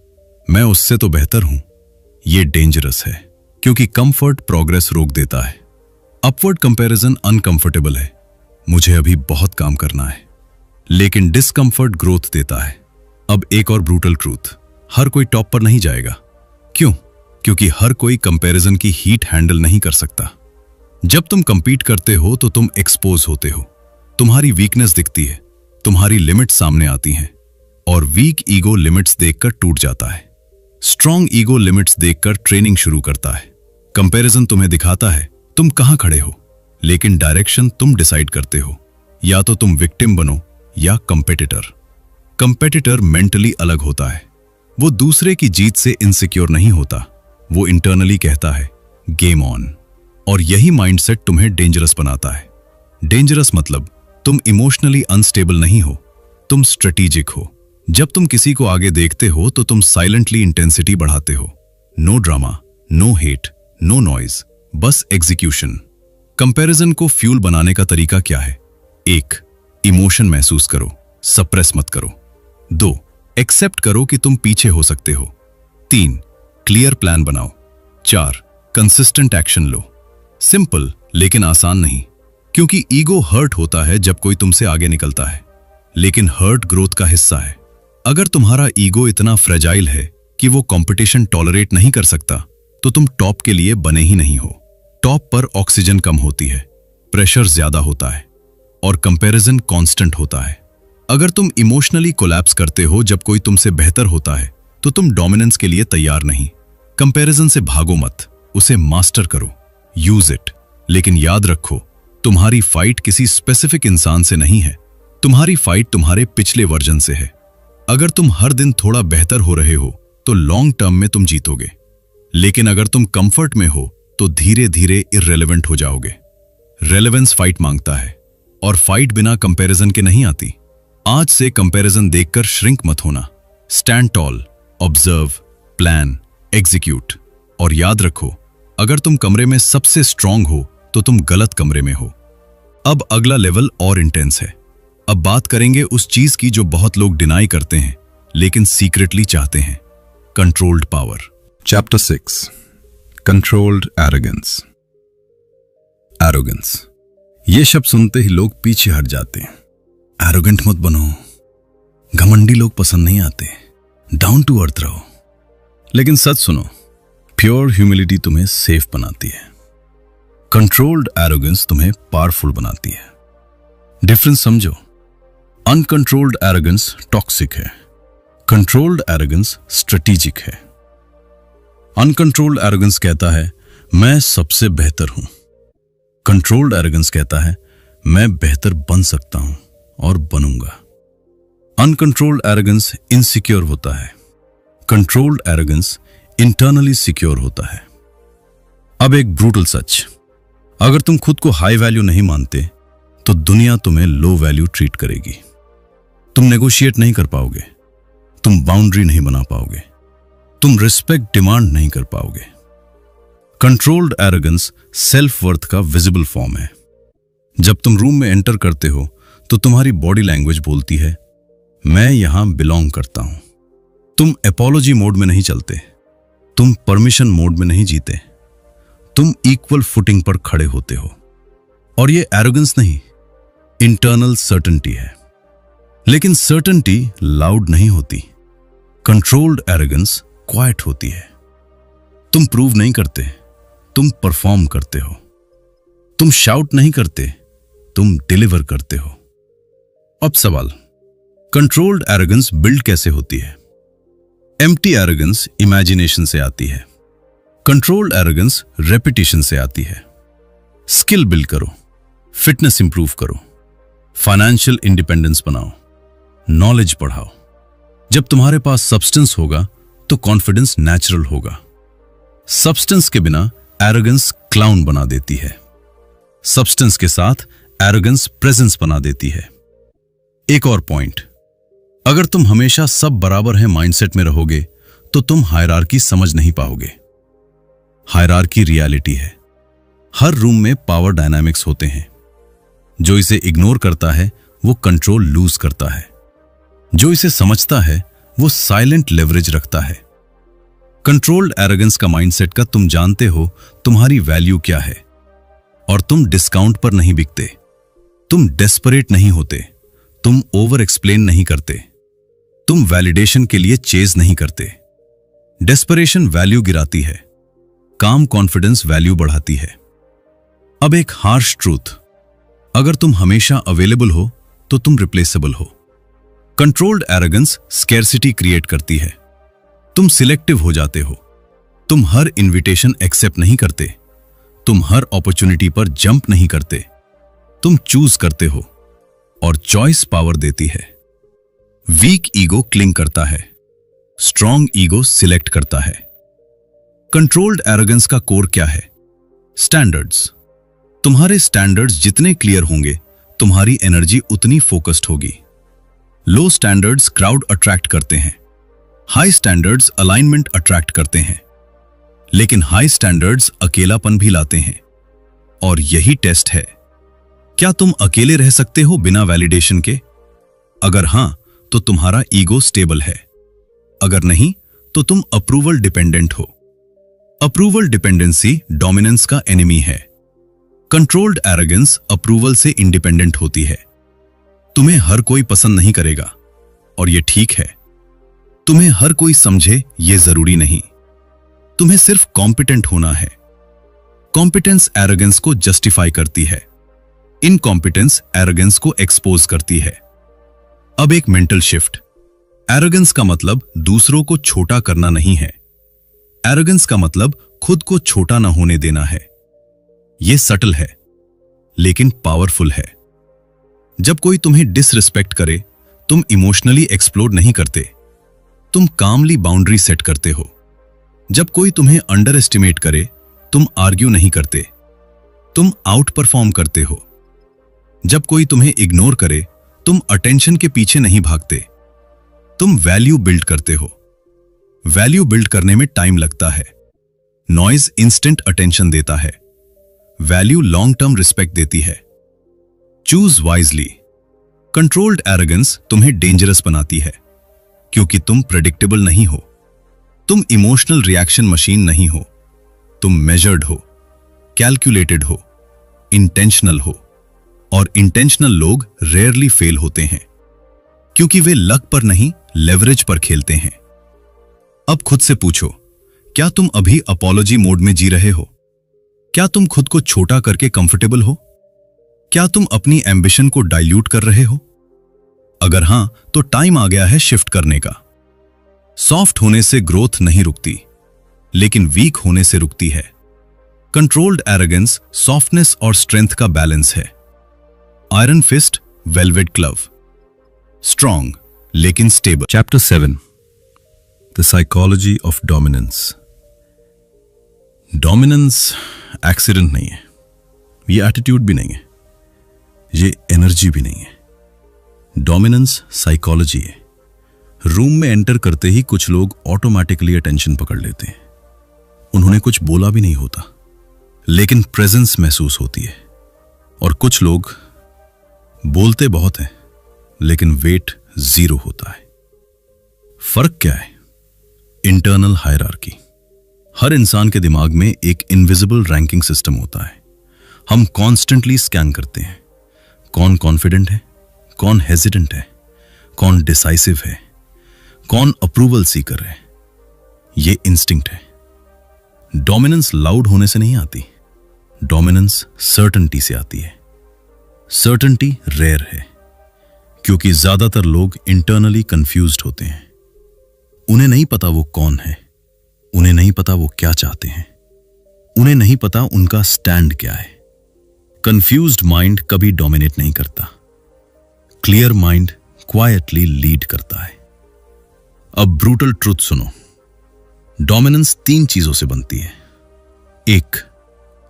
मैं उससे तो बेहतर हूं, यह डेंजरस है क्योंकि कंफर्ट प्रोग्रेस रोक देता है। अपवर्ड कंपैरिजन अनकंफर्टेबल है, मुझे अभी बहुत काम करना है, लेकिन डिस्कंफर्ट ग्रोथ देता है। अब एक और ब्रूटल ट्रूथ, हर कोई टॉप पर नहीं जाएगा। क्यों? क्योंकि हर कोई कंपैरिजन की हीट हैंडल नहीं कर सकता। जब तुम कंपीट करते हो तो तुम एक्सपोज होते हो, तुम्हारी वीकनेस दिखती है, तुम्हारी लिमिट्स सामने आती हैं, और वीक ईगो लिमिट्स देखकर टूट जाता है। स्ट्रॉन्ग ईगो लिमिट्स देखकर ट्रेनिंग शुरू करता है। कंपैरिजन तुम्हें दिखाता है तुम कहां खड़े हो, लेकिन डायरेक्शन तुम डिसाइड करते हो। या तो तुम विक्टिम बनो या कंपेटिटर। कंपेटिटर मेंटली अलग होता है, वो दूसरे की जीत से इनसिक्योर नहीं होता, वो इंटरनली कहता है गेम ऑन। और यही माइंडसेट तुम्हें डेंजरस बनाता है। डेंजरस मतलब तुम इमोशनली अनस्टेबल नहीं हो, तुम स्ट्रेटेजिक हो। जब तुम किसी को आगे देखते हो तो तुम साइलेंटली इंटेंसिटी बढ़ाते हो। No drama, no hate, no noise, बस एग्जीक्यूशन। कंपैरिजन को फ्यूल बनाने का तरीका क्या है? 1, इमोशन महसूस करो, सप्रेस मत करो। 2, एक्सेप्ट करो कि तुम पीछे हो सकते हो। 3, क्लियर प्लान बनाओ। 4, कंसिस्टेंट एक्शन लो। सिंपल लेकिन आसान नहीं, क्योंकि ईगो हर्ट होता है जब कोई तुमसे आगे निकलता है, लेकिन हर्ट ग्रोथ का हिस्सा है। अगर तुम्हारा ईगो इतना फ्रेजाइल है कि वो कंपटीशन टॉलरेट नहीं कर सकता, तो तुम टॉप के लिए बने ही नहीं हो। टॉप पर ऑक्सीजन कम होती है, प्रेशर ज्यादा होता है, और कंपैरिजन कांस्टेंट होता है। अगर तुम इमोशनली कोलैप्स करते हो जब कोई तुमसे बेहतर होता है, तो तुम डोमिनेंस के लिए तैयार नहीं। कंपैरिजन से भागो मत, उसे मास्टर करो, यूज इट। लेकिन याद रखो, तुम्हारी फाइट किसी स्पेसिफिक इंसान से नहीं है, तुम्हारी फाइट तुम्हारे पिछले वर्जन से है। अगर तुम हर दिन थोड़ा बेहतर हो रहे हो तो लॉन्ग टर्म में तुम जीतोगे, लेकिन अगर तुम कंफर्ट में हो तो धीरे धीरे इररिलेवेंट हो जाओगे। रेलेवेंस फाइट मांगता है, और फाइट बिना कंपैरिजन के नहीं आती। आज से कंपैरिजन देखकर श्रिंक मत होना। Stand toll, observe, plan, execute. और याद रखो, अगर तुम कमरे में सबसे स्ट्रांग हो तो तुम गलत कमरे में हो। अब अगला लेवल और इंटेंस है। अब बात करेंगे उस चीज की जो बहुत लोग डिनाई करते हैं लेकिन सीक्रेटली चाहते हैं, controlled power. Chapter 6, controlled arrogance. Arrogance, ये शब्द सुनते ही लोग पीछे हट जाते हैं। एरोगेंट मत बनो, घमंडी लोग पसंद नहीं आते, डाउन टू अर्थ रहो। लेकिन सच सुनो, प्योर ह्यूमिलिटी तुम्हें सेफ बनाती है, कंट्रोल्ड एरोगेंस तुम्हें पावरफुल बनाती है। डिफरेंस समझो, अनकंट्रोल्ड एरोगेंस टॉक्सिक है, कंट्रोल्ड एरोगेंस स्ट्रेटेजिक है। अनकंट्रोल्ड एरोगेंस कहता है मैं सबसे बेहतर हूं, कंट्रोल्ड एरोगेंस कहता है मैं बेहतर बन सकता हूं और बनूंगा। अनकंट्रोल्ड एरोगेंस इनसिक्योर होता है, कंट्रोल्ड एरोगेंस इंटरनली सिक्योर होता है। अब एक ब्रूटल सच, अगर तुम खुद को हाई वैल्यू नहीं मानते तो दुनिया तुम्हें लो वैल्यू ट्रीट करेगी। तुम नेगोशिएट नहीं कर पाओगे, तुम बाउंड्री नहीं बना पाओगे, तुम रिस्पेक्ट डिमांड नहीं कर पाओगे। कंट्रोल्ड एरोगेंस सेल्फ वर्थ का विजिबल फॉर्म है। जब तुम रूम में एंटर करते हो तो तुम्हारी बॉडी लैंग्वेज बोलती है मैं यहां बिलोंग करता हूं। तुम एपोलॉजी मोड में नहीं चलते, तुम परमिशन मोड में नहीं जीते, तुम इक्वल फुटिंग पर खड़े होते हो। और ये एरोगेंस नहीं, इंटरनल सर्टेनिटी है। लेकिन सर्टेनिटी लाउड नहीं होती, कंट्रोल्ड एरोगेंस क्वाइट होती है। तुम प्रूव नहीं करते, तुम परफॉर्म करते हो। तुम शाउट नहीं करते, तुम डिलीवर करते हो। अब सवाल, कंट्रोल्ड एरोगेंस बिल्ड कैसे होती है? एम्प्टी एरोगेंस इमेजिनेशन से आती है, कंट्रोल्ड एरोगेंस रेपिटेशन से आती है। स्किल बिल्ड करो, फिटनेस इंप्रूव करो, फाइनेंशियल इंडिपेंडेंस बनाओ, नॉलेज बढ़ाओ। जब तुम्हारे पास सब्सटेंस होगा तो कॉन्फिडेंस नेचुरल होगा। सब्सटेंस के बिना एरोगेंस क्लाउन बना देती है, सब्सटेंस के साथ एरोगेंस प्रेजेंस बना देती है। एक और पॉइंट, अगर तुम हमेशा सब बराबर है माइंडसेट में रहोगे तो तुम हायरार्की समझ नहीं पाओगे। हायरार्की रियलिटी है। हर रूम में पावर डायनामिक्स होते हैं। जो इसे इग्नोर करता है वो कंट्रोल लूज करता है, जो इसे समझता है वो साइलेंट लेवरेज रखता है। कंट्रोल्ड एरोगेंस का माइंडसेट का तुम जानते हो तुम्हारी वैल्यू क्या है, और तुम डिस्काउंट पर नहीं बिकते, तुम डेस्परेट नहीं होते, तुम ओवर एक्सप्लेन नहीं करते, तुम वैलिडेशन के लिए चेज नहीं करते। डेस्परेशन वैल्यू गिराती है, काम कॉन्फिडेंस वैल्यू बढ़ाती है। अब एक हार्श ट्रूथ, अगर तुम हमेशा अवेलेबल हो तो तुम रिप्लेसेबल हो। कंट्रोल्ड एरोगेंस स्कैर्सिटी क्रिएट करती है। तुम सिलेक्टिव हो जाते हो, तुम हर इनविटेशन एक्सेप्ट नहीं करते, तुम हर अपॉर्चुनिटी पर जंप नहीं करते, तुम चूज करते हो, और चॉइस पावर देती है। वीक ईगो क्लिंग करता है, स्ट्रॉन्ग ईगो सिलेक्ट करता है। कंट्रोल्ड एरोगेंस का कोर क्या है? स्टैंडर्ड्स। तुम्हारे स्टैंडर्ड्स जितने क्लियर होंगे तुम्हारी एनर्जी उतनी फोकस्ड होगी। लो स्टैंडर्ड्स क्राउड अट्रैक्ट करते हैं, हाई स्टैंडर्ड्स अलाइनमेंट अट्रैक्ट करते हैं, लेकिन हाई स्टैंडर्ड्स अकेलापन भी लाते हैं। और यही टेस्ट है, क्या तुम अकेले रह सकते हो बिना वैलिडेशन के? अगर हां तो तुम्हारा ईगो स्टेबल है, अगर नहीं तो तुम अप्रूवल डिपेंडेंट हो। अप्रूवल डिपेंडेंसी डोमिनेंस का एनिमी है। कंट्रोल्ड एरोगेंस अप्रूवल से इंडिपेंडेंट होती है। तुम्हें हर कोई पसंद नहीं करेगा, और यह ठीक है। तुम्हें हर कोई समझे यह जरूरी नहीं, तुम्हें सिर्फ कॉम्पिटेंट होना है। कॉम्पिटेंस एरोगेंस को जस्टिफाई करती है, इनकॉम्पिटेंस एरोगेंस को एक्सपोज करती है। अब एक मेंटल शिफ्ट। एरोगेंस का मतलब दूसरों को छोटा करना नहीं है। एरोगेंस का मतलब खुद को छोटा ना होने देना है। यह सटल है लेकिन पावरफुल है। जब कोई तुम्हें डिसरिस्पेक्ट करे, तुम इमोशनली एक्सप्लोड नहीं करते, तुम कामली बाउंड्री सेट करते हो। जब कोई तुम्हें अंडर एस्टिमेट करे, तुम आर्ग्यू नहीं करते, तुम आउट परफॉर्म करते हो। जब कोई तुम्हें इग्नोर करे, तुम अटेंशन के पीछे नहीं भागते, तुम वैल्यू बिल्ड करते हो। वैल्यू बिल्ड करने में टाइम लगता है। नॉइज इंस्टेंट अटेंशन देता है, वैल्यू लॉन्ग टर्म रिस्पेक्ट देती है। Choose wisely. कंट्रोल्ड एरोगेंस तुम्हें डेंजरस बनाती है क्योंकि तुम प्रेडिक्टेबल नहीं हो, तुम इमोशनल रिएक्शन मशीन नहीं हो, तुम मेजर्ड हो, कैलकुलेटेड हो, इंटेंशनल हो। और इंटेंशनल लोग रेयरली फेल होते हैं क्योंकि वे लक पर नहीं, लेवरेज पर खेलते हैं। अब खुद से पूछो, क्या तुम अभी अपॉलॉजी मोड में जी रहे हो? क्या तुम खुद को छोटा करके कंफर्टेबल हो? क्या तुम अपनी एम्बिशन को डाइल्यूट कर रहे हो? अगर हां, तो टाइम आ गया है शिफ्ट करने का। सॉफ्ट होने से ग्रोथ नहीं रुकती, लेकिन वीक होने से रुकती है। कंट्रोल्ड एरोगेंस सॉफ्टनेस और स्ट्रेंथ का बैलेंस है। Iron fist, velvet glove. Strong लेकिन stable. Chapter 7. The Psychology of Dominance. Dominance accident नहीं है, ये एटीट्यूड भी नहीं है, ये एनर्जी भी नहीं है। डोमिनेंस साइकोलॉजी है। रूम में एंटर करते ही कुछ लोग ऑटोमेटिकली अटेंशन पकड़ लेते हैं। उन्होंने कुछ बोला भी नहीं होता, लेकिन प्रेजेंस महसूस होती है। और कुछ लोग बोलते बहुत हैं, लेकिन वेट जीरो होता है। फर्क क्या है? Internal hierarchy. हर इंसान के दिमाग में एक इनविजिबल रैंकिंग सिस्टम होता है। हम कॉन्स्टेंटली स्कैन करते हैं, कौन कॉन्फिडेंट है, कौन हेजिडेंट है, कौन डिसाइसिव है, कौन अप्रूवल सीकर है। ये इंस्टिंक्ट है। डोमिनेंस लाउड होने से नहीं आती, डोमिनेंस सर्टेनिटी से आती है। सर्टेनिटी रेयर है क्योंकि ज्यादातर लोग इंटरनली कंफ्यूज्ड होते हैं। उन्हें नहीं पता वो कौन है, उन्हें नहीं पता वो क्या चाहते हैं, उन्हें नहीं पता उनका स्टैंड क्या है। कंफ्यूज्ड माइंड कभी डोमिनेट नहीं करता, क्लियर माइंड क्वाइटली लीड करता है। अब ब्रूटल ट्रुथ सुनो। डोमिनेंस 3 चीजों से बनती है। 1.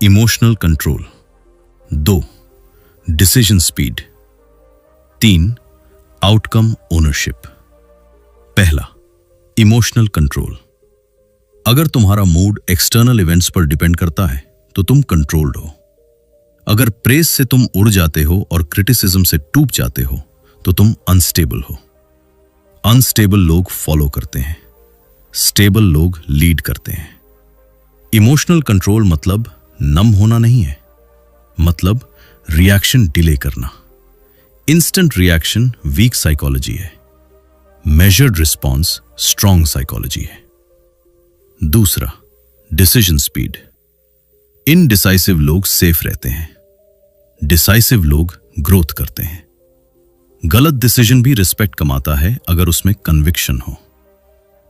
Emotional control. 2. Decision speed. 3. Outcome ownership. पहला, इमोशनल कंट्रोल। अगर तुम्हारा मूड एक्सटर्नल इवेंट्स पर डिपेंड करता है तो तुम कंट्रोल्ड हो। अगर प्रेज से तुम उड़ जाते हो और क्रिटिसिज्म से टूट जाते हो तो तुम अनस्टेबल हो। अनस्टेबल लोग फॉलो करते हैं, स्टेबल लोग लीड करते हैं। इमोशनल कंट्रोल मतलब नम होना नहीं है, मतलब रिएक्शन डिले करना। इंस्टेंट रिएक्शन वीक साइकोलॉजी है, मेजर्ड रिस्पॉन्स स्ट्रॉन्ग साइकोलॉजी है। दूसरा, डिसीजन स्पीड। इनडिसाइसिव लोग सेफ रहते हैं, डिसाइसिव लोग ग्रोथ करते हैं। गलत डिसीजन भी रिस्पेक्ट कमाता है अगर उसमें कन्विक्शन हो,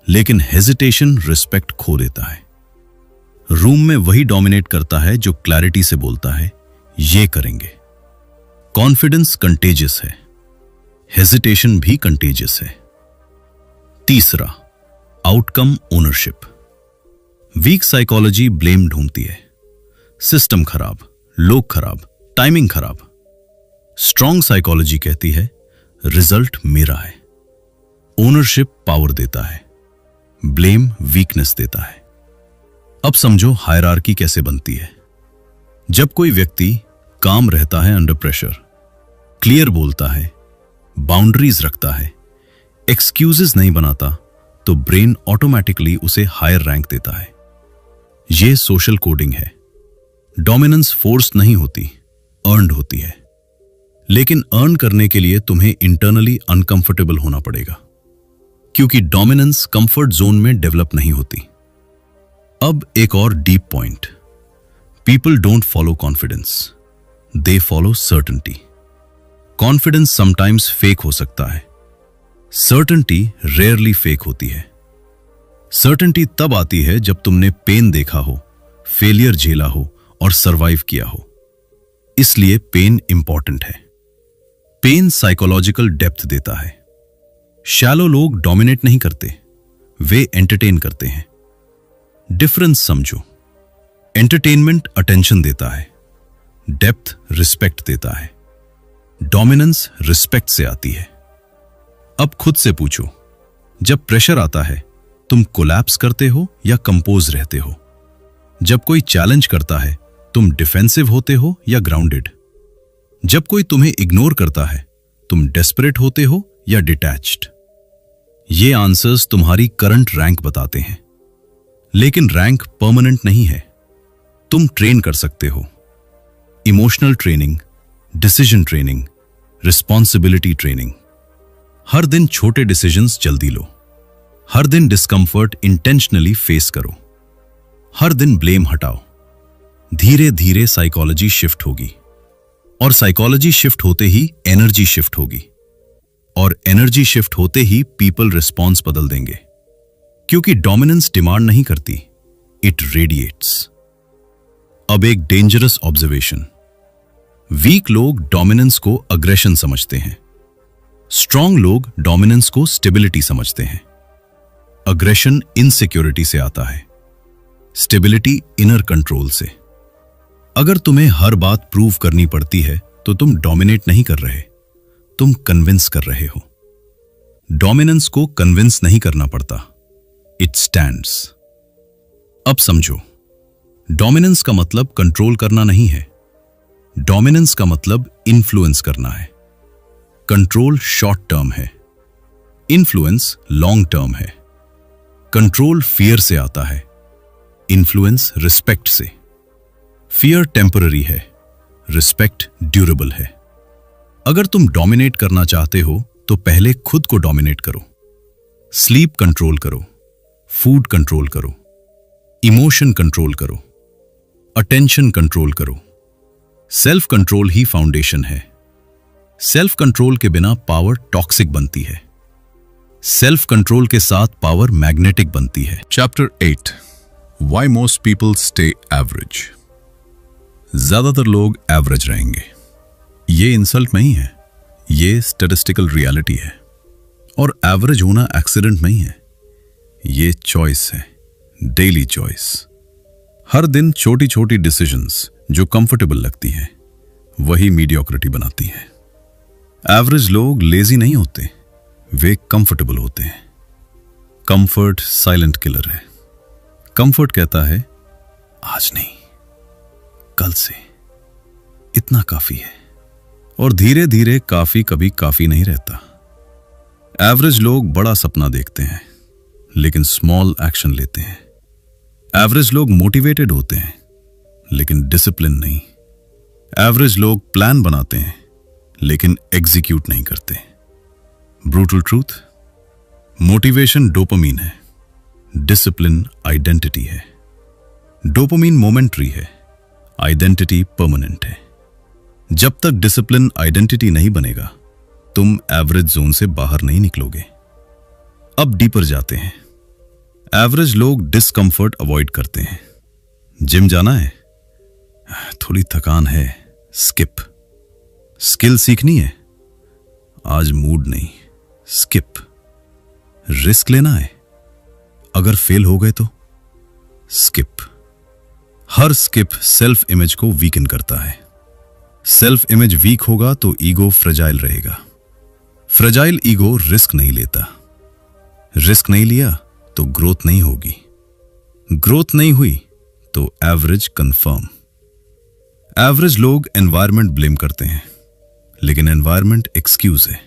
लेकिन हेजिटेशन रिस्पेक्ट खो देता है। रूम में वही डोमिनेट करता है जो क्लैरिटी से बोलता है ये करेंगे। कॉन्फिडेंस कंटेजियस है, हेजिटेशन भी कंटेजियस है। तीसरा, outcome ownership. Weak psychology blame ढूंढती है, सिस्टम खराब, लोग खराब, टाइमिंग खराब। स्ट्रॉन्ग साइकोलॉजी कहती है रिजल्ट मेरा है। ओनरशिप पावर देता है, ब्लेम वीकनेस देता है। अब समझो हायरार्की कैसे बनती है। जब कोई व्यक्ति काम रहता है अंडर प्रेशर, क्लियर बोलता है, बाउंड्रीज रखता है, एक्सक्यूजेस नहीं बनाता, तो ब्रेन ऑटोमेटिकली उसे हायर रैंक देता है। यह सोशल कोडिंग है। डोमिनेंस फोर्स नहीं होती, अर्न्ड होती है। लेकिन अर्न करने के लिए तुम्हें इंटरनली अनकंफर्टेबल होना पड़ेगा, क्योंकि डोमिनेंस कंफर्ट जोन में डेवलप नहीं होती। अब एक और deep point, people don't follow confidence, they follow certainty. Confidence sometimes fake हो सकता है, सर्टेनिटी रेयरली फेक होती है। सर्टेनिटी तब आती है जब तुमने पेन देखा हो, फेलियर झेला हो और सरवाइव किया हो। इसलिए पेन इंपॉर्टेंट है। पेन साइकोलॉजिकल डेप्थ देता है। शैलो लोग डोमिनेट नहीं करते, वे एंटरटेन करते हैं। डिफरेंस समझो, एंटरटेनमेंट अटेंशन देता है, डेप्थ रिस्पेक्ट देता है, डोमिनेंस रिस्पेक्ट से आती है। अब खुद से पूछो, जब प्रेशर आता है तुम कोलैप्स करते हो या कंपोज रहते हो? जब कोई चैलेंज करता है तुम डिफेंसिव होते हो या ग्राउंडेड? जब कोई तुम्हें इग्नोर करता है तुम डेस्परेट होते हो या डिटैच्ड? ये आंसर्स तुम्हारी करंट रैंक बताते हैं, लेकिन रैंक परमानेंट नहीं है। तुम ट्रेन कर सकते हो। Emotional training, decision training, responsibility training. हर दिन छोटे डिसीजंस जल्दी लो, हर दिन डिस्कंफर्ट इंटेंशनली फेस करो, हर दिन ब्लेम हटाओ। धीरे धीरे साइकोलॉजी शिफ्ट होगी, और साइकोलॉजी शिफ्ट होते ही एनर्जी शिफ्ट होगी, और एनर्जी शिफ्ट होते ही पीपल रिस्पॉन्स बदल देंगे। क्योंकि डोमिनेंस डिमांड नहीं करती, इट रेडिएट्स। अब एक डेंजरस ऑब्जर्वेशन, वीक लोग डोमिनेंस को अग्रेशन समझते हैं, स्ट्रांग लोग डोमिनेंस को स्टेबिलिटी समझते हैं। अग्रेशन इनसिक्योरिटी से आता है, स्टेबिलिटी इनर कंट्रोल से। अगर तुम्हें हर बात प्रूव करनी पड़ती है तो तुम डोमिनेट नहीं कर रहे, तुम कन्विंस कर रहे हो। डोमिनेंस को कन्विंस नहीं करना पड़ता, इट स्टैंड्स। अब समझो, डोमिनेंस का मतलब कंट्रोल करना नहीं है, डोमिनेंस का मतलब इन्फ्लुएंस करना है। कंट्रोल शॉर्ट टर्म है, इन्फ्लुएंस लॉन्ग टर्म है। कंट्रोल फियर से आता है, इन्फ्लुएंस रिस्पेक्ट से। फियर टेम्पररी है, रिस्पेक्ट ड्यूरेबल है। अगर तुम डोमिनेट करना चाहते हो तो पहले खुद को डोमिनेट करो। स्लीप कंट्रोल करो, फूड कंट्रोल करो, इमोशन कंट्रोल करो, अटेंशन कंट्रोल करो। सेल्फ कंट्रोल ही फाउंडेशन है। सेल्फ कंट्रोल के बिना पावर टॉक्सिक बनती है, सेल्फ कंट्रोल के साथ पावर मैग्नेटिक बनती है। Chapter 8, why most people stay average. ज्यादातर लोग एवरेज रहेंगे। ये इंसल्ट नहीं है, ये स्टैटिस्टिकल रियलिटी है। और एवरेज होना एक्सीडेंट नहीं है, ये चॉइस है, डेली चॉइस। हर दिन छोटी छोटी डिसीजंस जो कंफर्टेबल लगती हैं वही मीडियोक्रिटी बनाती हैं। एवरेज लोग लेजी नहीं होते, वे कंफर्टेबल होते हैं। कंफर्ट साइलेंट किलर है। कंफर्ट कहता है आज नहीं, कल से इतना काफी है, और धीरे धीरे काफी कभी काफी नहीं रहता। एवरेज लोग बड़ा सपना देखते हैं लेकिन स्मॉल एक्शन लेते हैं। एवरेज लोग मोटिवेटेड होते हैं लेकिन डिसिप्लिन नहीं। एवरेज लोग प्लान बनाते हैं लेकिन एग्जीक्यूट नहीं करते। ब्रूटल ट्रूथ, मोटिवेशन डोपामीन है, डिसिप्लिन आइडेंटिटी है। डोपामीन मोमेंटरी है, आइडेंटिटी परमानेंट है। जब तक डिसिप्लिन आइडेंटिटी नहीं बनेगा तुम एवरेज जोन से बाहर नहीं निकलोगे। अब डीपर जाते हैं। एवरेज लोग डिस्कंफर्ट अवॉइड करते हैं। जिम जाना है, थोड़ी थकान है, स्किप। स्किल सीखनी है, आज मूड नहीं, स्किप। रिस्क लेना है, अगर फेल हो गए तो स्किप। हर स्किप सेल्फ इमेज को वीकन करता है। सेल्फ इमेज वीक होगा तो ईगो फ्रेजाइल रहेगा। फ्रेजाइल ईगो रिस्क नहीं लेता। रिस्क नहीं लिया तो ग्रोथ नहीं होगी। ग्रोथ नहीं हुई तो एवरेज कंफर्म। एवरेज लोग एनवायरनमेंट ब्लेम करते हैं लेकिन एनवायरनमेंट एक्सक्यूज है।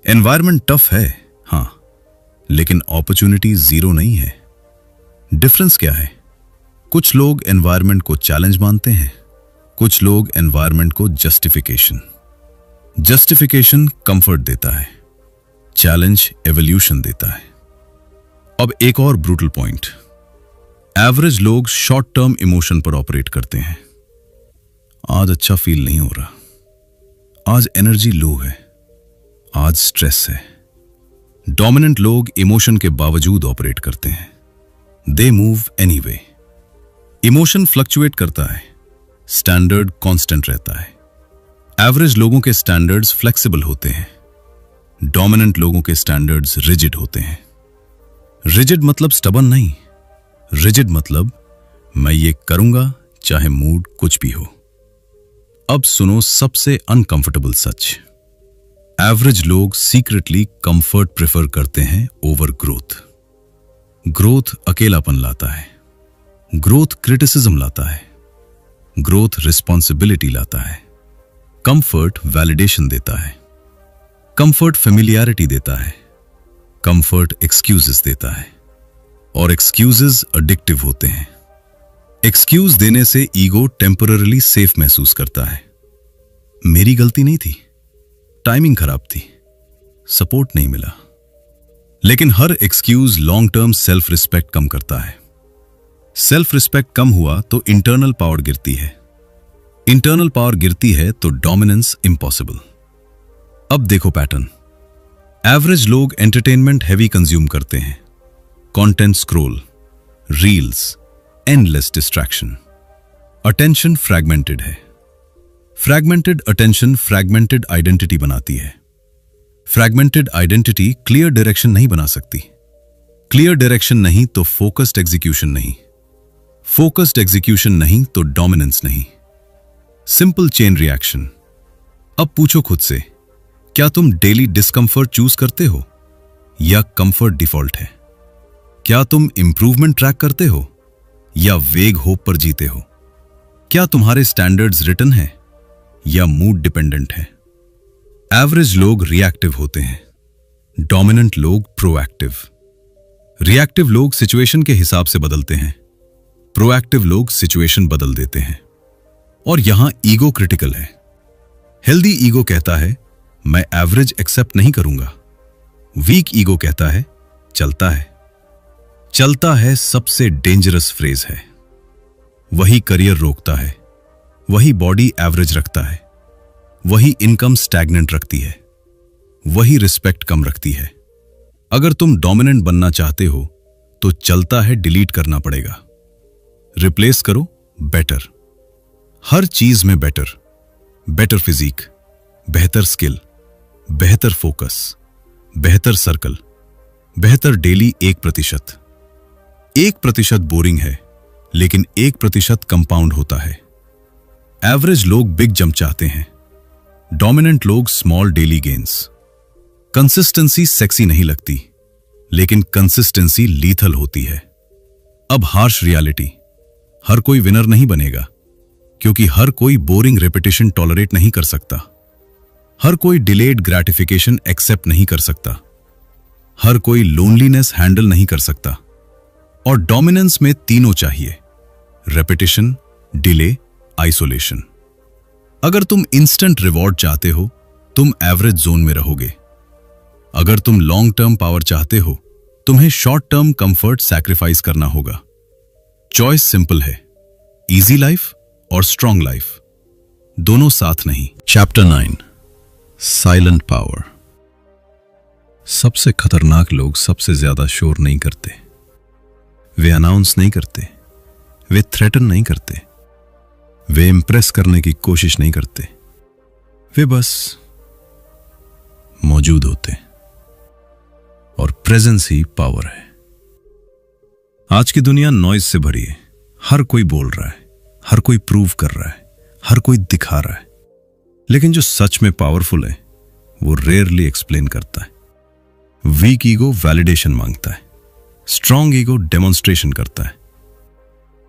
एनवायरनमेंट टफ है हां, लेकिन अपॉर्चुनिटी जीरो नहीं है। डिफरेंस क्या है? कुछ लोग एनवायरनमेंट को चैलेंज मानते हैं, कुछ लोग एनवायरनमेंट को जस्टिफिकेशन। जस्टिफिकेशन कंफर्ट देता है, चैलेंज एवोल्यूशन देता है। अब एक और ब्रूटल पॉइंट, एवरेज लोग शॉर्ट टर्म इमोशन पर ऑपरेट करते हैं। आज अच्छा फील नहीं हो रहा, आज एनर्जी लो है, आज स्ट्रेस है। डोमिनेंट लोग इमोशन के बावजूद ऑपरेट करते हैं। They move anyway. Emotion fluctuate करता है, स्टैंडर्ड कांस्टेंट रहता है। एवरेज लोगों के स्टैंडर्ड्स फ्लेक्सिबल होते हैं, डोमिनेंट लोगों के स्टैंडर्ड्स रिजिड होते हैं। रिजिड मतलब स्टबन नहीं, रिजिड मतलब मैं ये करूंगा चाहे मूड कुछ भी हो। अब सुनो सबसे अनकंफर्टेबल सच। एवरेज लोग सीक्रेटली कंफर्ट प्रेफर करते हैं ओवर ग्रोथ। ग्रोथ अकेलापन लाता है, ग्रोथ क्रिटिसिज्म लाता है, ग्रोथ रिस्पॉन्सिबिलिटी लाता है। कंफर्ट वैलिडेशन देता है, कंफर्ट फेमिलियरिटी देता है, कंफर्ट एक्सक्यूजेस देता है, और एक्सक्यूजेस एडिक्टिव होते हैं। एक्सक्यूज देने से ईगो टेम्पररीली सेफ महसूस करता है। मेरी गलती नहीं थी, टाइमिंग खराब थी, सपोर्ट नहीं मिला। लेकिन हर excuse long term self respect कम करता है। सेल्फ रिस्पेक्ट कम हुआ तो इंटरनल पावर गिरती है, इंटरनल पावर गिरती है तो डोमिनेंस इम्पॉसिबल। अब देखो पैटर्न। एवरेज लोग एंटरटेनमेंट हैवी कंज्यूम करते हैं, content scroll, reels, endless distraction. Attention fragmented है। फ्रैगमेंटेड अटेंशन फ्रैगमेंटेड आइडेंटिटी बनाती है। फ्रैगमेंटेड आइडेंटिटी क्लियर डायरेक्शन नहीं बना सकती। क्लियर डायरेक्शन नहीं तो फोकस्ड एग्जीक्यूशन नहीं, फोकस्ड एग्जीक्यूशन नहीं तो डोमिनेंस नहीं। Simple chain reaction. अब पूछो खुद से, क्या तुम डेली डिस्कंफर्ट चूज करते हो या कंफर्ट डिफॉल्ट है? क्या तुम इंप्रूवमेंट ट्रैक करते हो या वेग होप पर जीते हो? क्या तुम्हारे स्टैंडर्ड्स रिटन है या मूड डिपेंडेंट है? एवरेज लोग रिएक्टिव होते हैं, डोमिनेंट लोग प्रोएक्टिव। रिएक्टिव लोग सिचुएशन के हिसाब से बदलते हैं, प्रोएक्टिव लोग सिचुएशन बदल देते हैं। और यहां ईगो क्रिटिकल है। हेल्दी ईगो कहता है मैं एवरेज एक्सेप्ट नहीं करूंगा। वीक ईगो कहता है चलता है। चलता है सबसे डेंजरस फ्रेज है। वही करियर रोकता है, वही बॉडी एवरेज रखता है, वही इनकम स्टैग्नेंट रखती है, वही रिस्पेक्ट कम रखती है। अगर तुम डोमिनेंट बनना चाहते हो तो चलता है डिलीट करना पड़ेगा। रिप्लेस करो बेटर। हर चीज में बेटर। बेटर फिजिक, बेहतर स्किल, बेहतर फोकस, बेहतर सर्कल, बेहतर डेली 1%। 1% बोरिंग है, लेकिन 1% कंपाउंड होता है। एवरेज लोग बिग जंप चाहते हैं, डोमिनेंट लोग small daily gains. Consistency sexy नहीं लगती, लेकिन कंसिस्टेंसी लीथल होती है। अब हार्श रियलिटी। हर कोई विनर नहीं बनेगा, क्योंकि हर कोई बोरिंग रेपिटेशन टॉलरेट नहीं कर सकता। हर कोई डिलेड ग्रेटिफिकेशन एक्सेप्ट नहीं कर सकता। हर कोई लोनलीनेस हैंडल नहीं कर सकता। और डोमिनेंस में तीनों चाहिए, रेपिटेशन, डिले, आइसोलेशन। अगर तुम इंस्टेंट रिवॉर्ड चाहते हो, तुम एवरेज जोन में रहोगे। अगर तुम लॉन्ग टर्म पावर चाहते हो, तुम्हें शॉर्ट टर्म कंफर्ट सैक्रिफाइस करना होगा। चॉइस सिंपल है, इजी लाइफ और स्ट्रॉन्ग लाइफ, दोनों साथ नहीं। Chapter 9, silent power. सबसे खतरनाक लोग सबसे ज्यादा शोर नहीं करते। वे अनाउंस नहीं करते, वे थ्रेटन नहीं करते, वे इंप्रेस करने की कोशिश नहीं करते। वे बस मौजूद होते। और प्रेजेंस ही पावर है। आज की दुनिया नॉइज से भरी है। हर कोई बोल रहा है, हर कोई प्रूव कर रहा है, हर कोई दिखा रहा है। लेकिन जो सच में पावरफुल है वो रेयरली एक्सप्लेन करता है। वीक ईगो वैलिडेशन मांगता है, स्ट्रॉन्ग ईगो डेमोन्स्ट्रेशन करता है।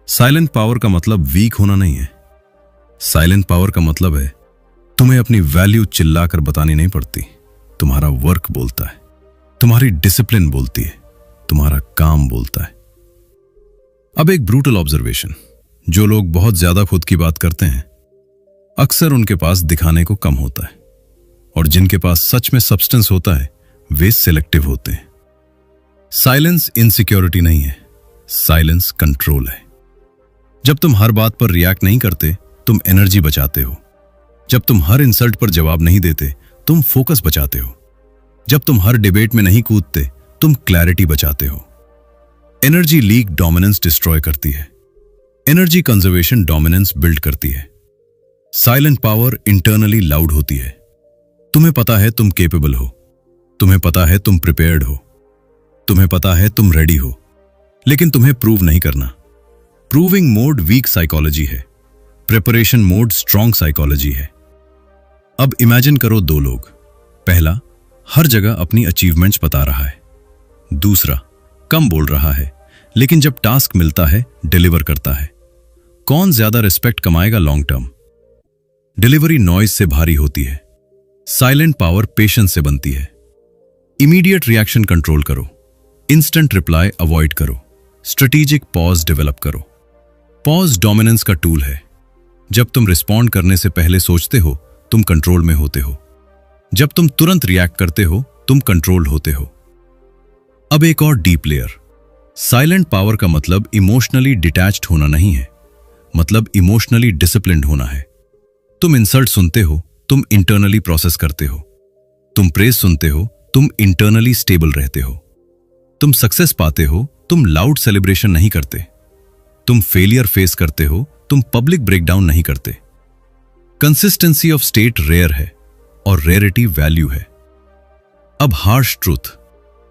साइलेंट पावर का मतलब वीक होना नहीं है। साइलेंट पावर का मतलब है तुम्हें अपनी वैल्यू चिल्लाकर बतानी नहीं पड़ती। तुम्हारा वर्क बोलता है, तुम्हारी डिसिप्लिन बोलती है, तुम्हारा काम बोलता है। अब एक ब्रूटल ऑब्जर्वेशन। जो लोग बहुत ज्यादा खुद की बात करते हैं, अक्सर उनके पास दिखाने को कम होता है। और जिनके पास सच में सब्सटेंस होता है, वे सिलेक्टिव होते हैं। साइलेंस इनसिक्योरिटी नहीं है, साइलेंस कंट्रोल है। जब तुम हर बात पर रिएक्ट नहीं करते, तुम एनर्जी बचाते हो। जब तुम हर इंसल्ट पर जवाब नहीं देते, तुम फोकस बचाते हो। जब तुम हर डिबेट में नहीं कूदते, तुम क्लैरिटी बचाते हो। एनर्जी लीक डोमिनेंस डिस्ट्रॉय करती है, एनर्जी कंजर्वेशन डोमिनेंस बिल्ड करती है। साइलेंट पावर इंटरनली लाउड होती है। तुम्हें पता है तुम केपेबल हो, तुम्हें पता है तुम प्रिपेयर्ड हो, तुम्हें पता है तुम रेडी हो, लेकिन तुम्हें प्रूव नहीं करना। प्रूविंग मोड वीक साइकोलॉजी है, प्रिपरेशन मोड स्ट्रॉन्ग साइकोलॉजी है। अब इमेजिन करो दो लोग। पहला हर जगह अपनी अचीवमेंट्स बता रहा है, दूसरा कम बोल रहा है लेकिन जब टास्क मिलता है डिलीवर करता है। कौन ज्यादा रिस्पेक्ट कमाएगा लॉन्ग टर्म? डिलीवरी नॉइज से भारी होती है, साइलेंट पावर पेशेंस से बनती है। इमीडिएट रिएक्शन कंट्रोल करो, इंस्टेंट रिप्लाई अवॉइड करो, स्ट्रेटेजिक पॉज डेवलप करो। पॉज डोमिनेंस का टूल है। जब तुम रिस्पॉन्ड करने से पहले सोचते हो, तुम कंट्रोल में होते हो। जब तुम तुरंत रिएक्ट करते हो, तुम कंट्रोल्ड होते हो। अब एक और डीप लेयर। साइलेंट पावर का मतलब इमोशनली डिटैच्ड होना नहीं है, मतलब इमोशनली डिसिप्लिन्ड होना है। तुम इंसल्ट सुनते हो, तुम इंटरनली प्रोसेस करते हो। तुम प्रेज सुनते हो, तुम इंटरनली स्टेबल रहते हो। तुम सक्सेस पाते हो, तुम लाउड सेलिब्रेशन नहीं करते। तुम फेलियर फेस करते हो, तुम पब्लिक ब्रेकडाउन नहीं करते। कंसिस्टेंसी ऑफ स्टेट रेयर है और रेयरिटी वैल्यू है। अब हार्श ट्रूथ।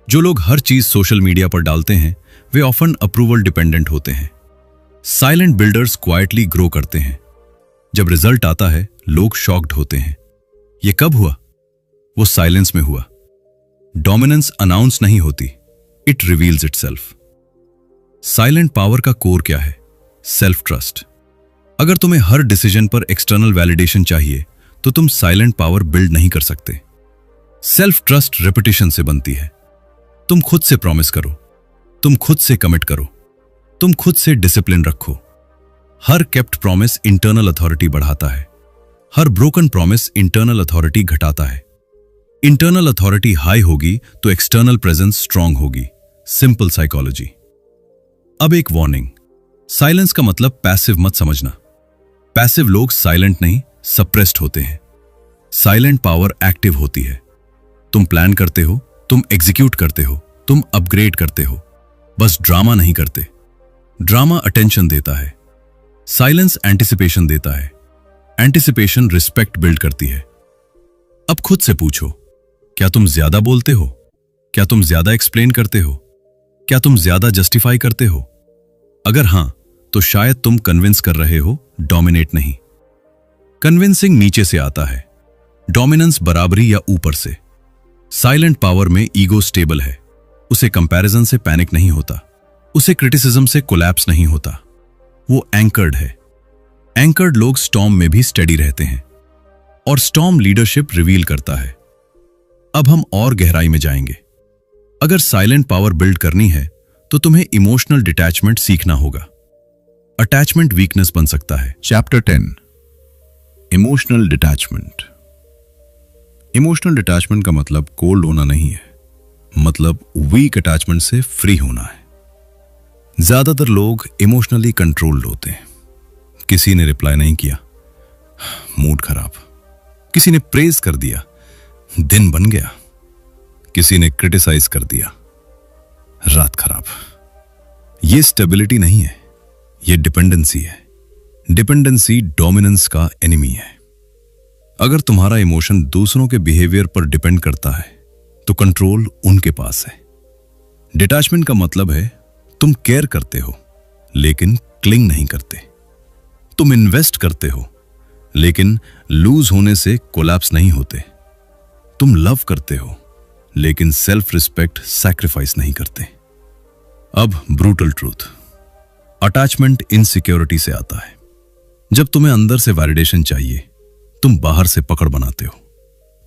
जो लोग हर चीज सोशल मीडिया पर डालते हैं, वे ऑफन अप्रूवल डिपेंडेंट होते हैं। साइलेंट बिल्डर्स क्वाइटली ग्रो करते हैं। जब रिजल्ट आता है, लोग शॉक्ड होते हैं। यह कब हुआ? वो साइलेंस में हुआ। डोमिनेंस अनाउंस नहीं होती, it reveals itself. Silent power का कोर क्या है? Self trust. अगर तुम्हें हर डिसीजन पर एक्सटर्नल वैलिडेशन चाहिए, तो तुम साइलेंट पावर बिल्ड नहीं कर सकते। सेल्फ ट्रस्ट रेपिटेशन से बनती है। तुम खुद से प्रॉमिस करो, तुम खुद से कमिट करो, तुम खुद से डिसिप्लिन रखो। हर केप्ट प्रॉमिस इंटरनल अथॉरिटी बढ़ाता है, हर ब्रोकन प्रॉमिस इंटरनल अथॉरिटी घटाता है। इंटरनल अथॉरिटी हाई होगी तो एक्सटर्नल प्रेजेंस स्ट्रांग होगी। Simple psychology. अब एक वार्निंग। साइलेंस का मतलब पैसिव मत समझना। पैसिव लोग साइलेंट नहीं, सप्रेस्ड होते हैं। साइलेंट पावर एक्टिव होती है। तुम प्लान करते हो, तुम एग्जीक्यूट करते हो, तुम अपग्रेड करते हो, बस ड्रामा नहीं करते। ड्रामा अटेंशन देता है, साइलेंस एंटिसिपेशन देता है। एंटिसिपेशन रिस्पेक्ट बिल्ड करती है। अब खुद से पूछो, क्या तुम ज्यादा बोलते हो? क्या तुम ज्यादा एक्सप्लेन करते हो? क्या तुम ज्यादा जस्टिफाई करते हो? अगर हां, तो शायद तुम कन्विंस कर रहे हो, डोमिनेट नहीं। कन्विंसिंग नीचे से आता है, डोमिनेंस बराबरी या ऊपर से। साइलेंट पावर में ईगो स्टेबल है, उसे कंपैरिजन से पैनिक नहीं होता, उसे क्रिटिसिज्म से कोलैप्स नहीं होता। वो एंकर्ड है। एंकर्ड लोग स्टॉर्म में भी स्टेडी रहते हैं, और स्टॉर्म लीडरशिप रिवील करता है। अब हम और गहराई में जाएंगे। अगर साइलेंट पावर बिल्ड करनी है, तो तुम्हें इमोशनल डिटैचमेंट सीखना होगा। अटैचमेंट वीकनेस बन सकता है। Chapter 10, emotional detachment. Emotional detachment का मतलब कोल्ड होना नहीं है, मतलब वीक अटैचमेंट से फ्री होना है। ज्यादातर लोग इमोशनली कंट्रोल्ड होते हैं। किसी ने रिप्लाई नहीं किया, मूड खराब। किसी ने प्रेज कर दिया, दिन बन गया। किसी ने क्रिटिसाइज कर दिया, रात खराब। यह स्टेबिलिटी नहीं है, यह डिपेंडेंसी है। डिपेंडेंसी डोमिनेंस का एनिमी है। अगर तुम्हारा इमोशन दूसरों के बिहेवियर पर डिपेंड करता है, तो कंट्रोल उनके पास है। डिटैचमेंट का मतलब है तुम केयर करते हो, लेकिन क्लिंग नहीं करते। तुम इन्वेस्ट करते हो, लेकिन लूज होने से कोलैप्स नहीं होते। तुम लव करते हो, लेकिन सेल्फ रिस्पेक्ट सैक्रिफाइस नहीं करते। अब ब्रूटल ट्रूथ। अटैचमेंट इनसिक्योरिटी से आता है। जब तुम्हें अंदर से वैलिडेशन चाहिए, तुम बाहर से पकड़ बनाते हो।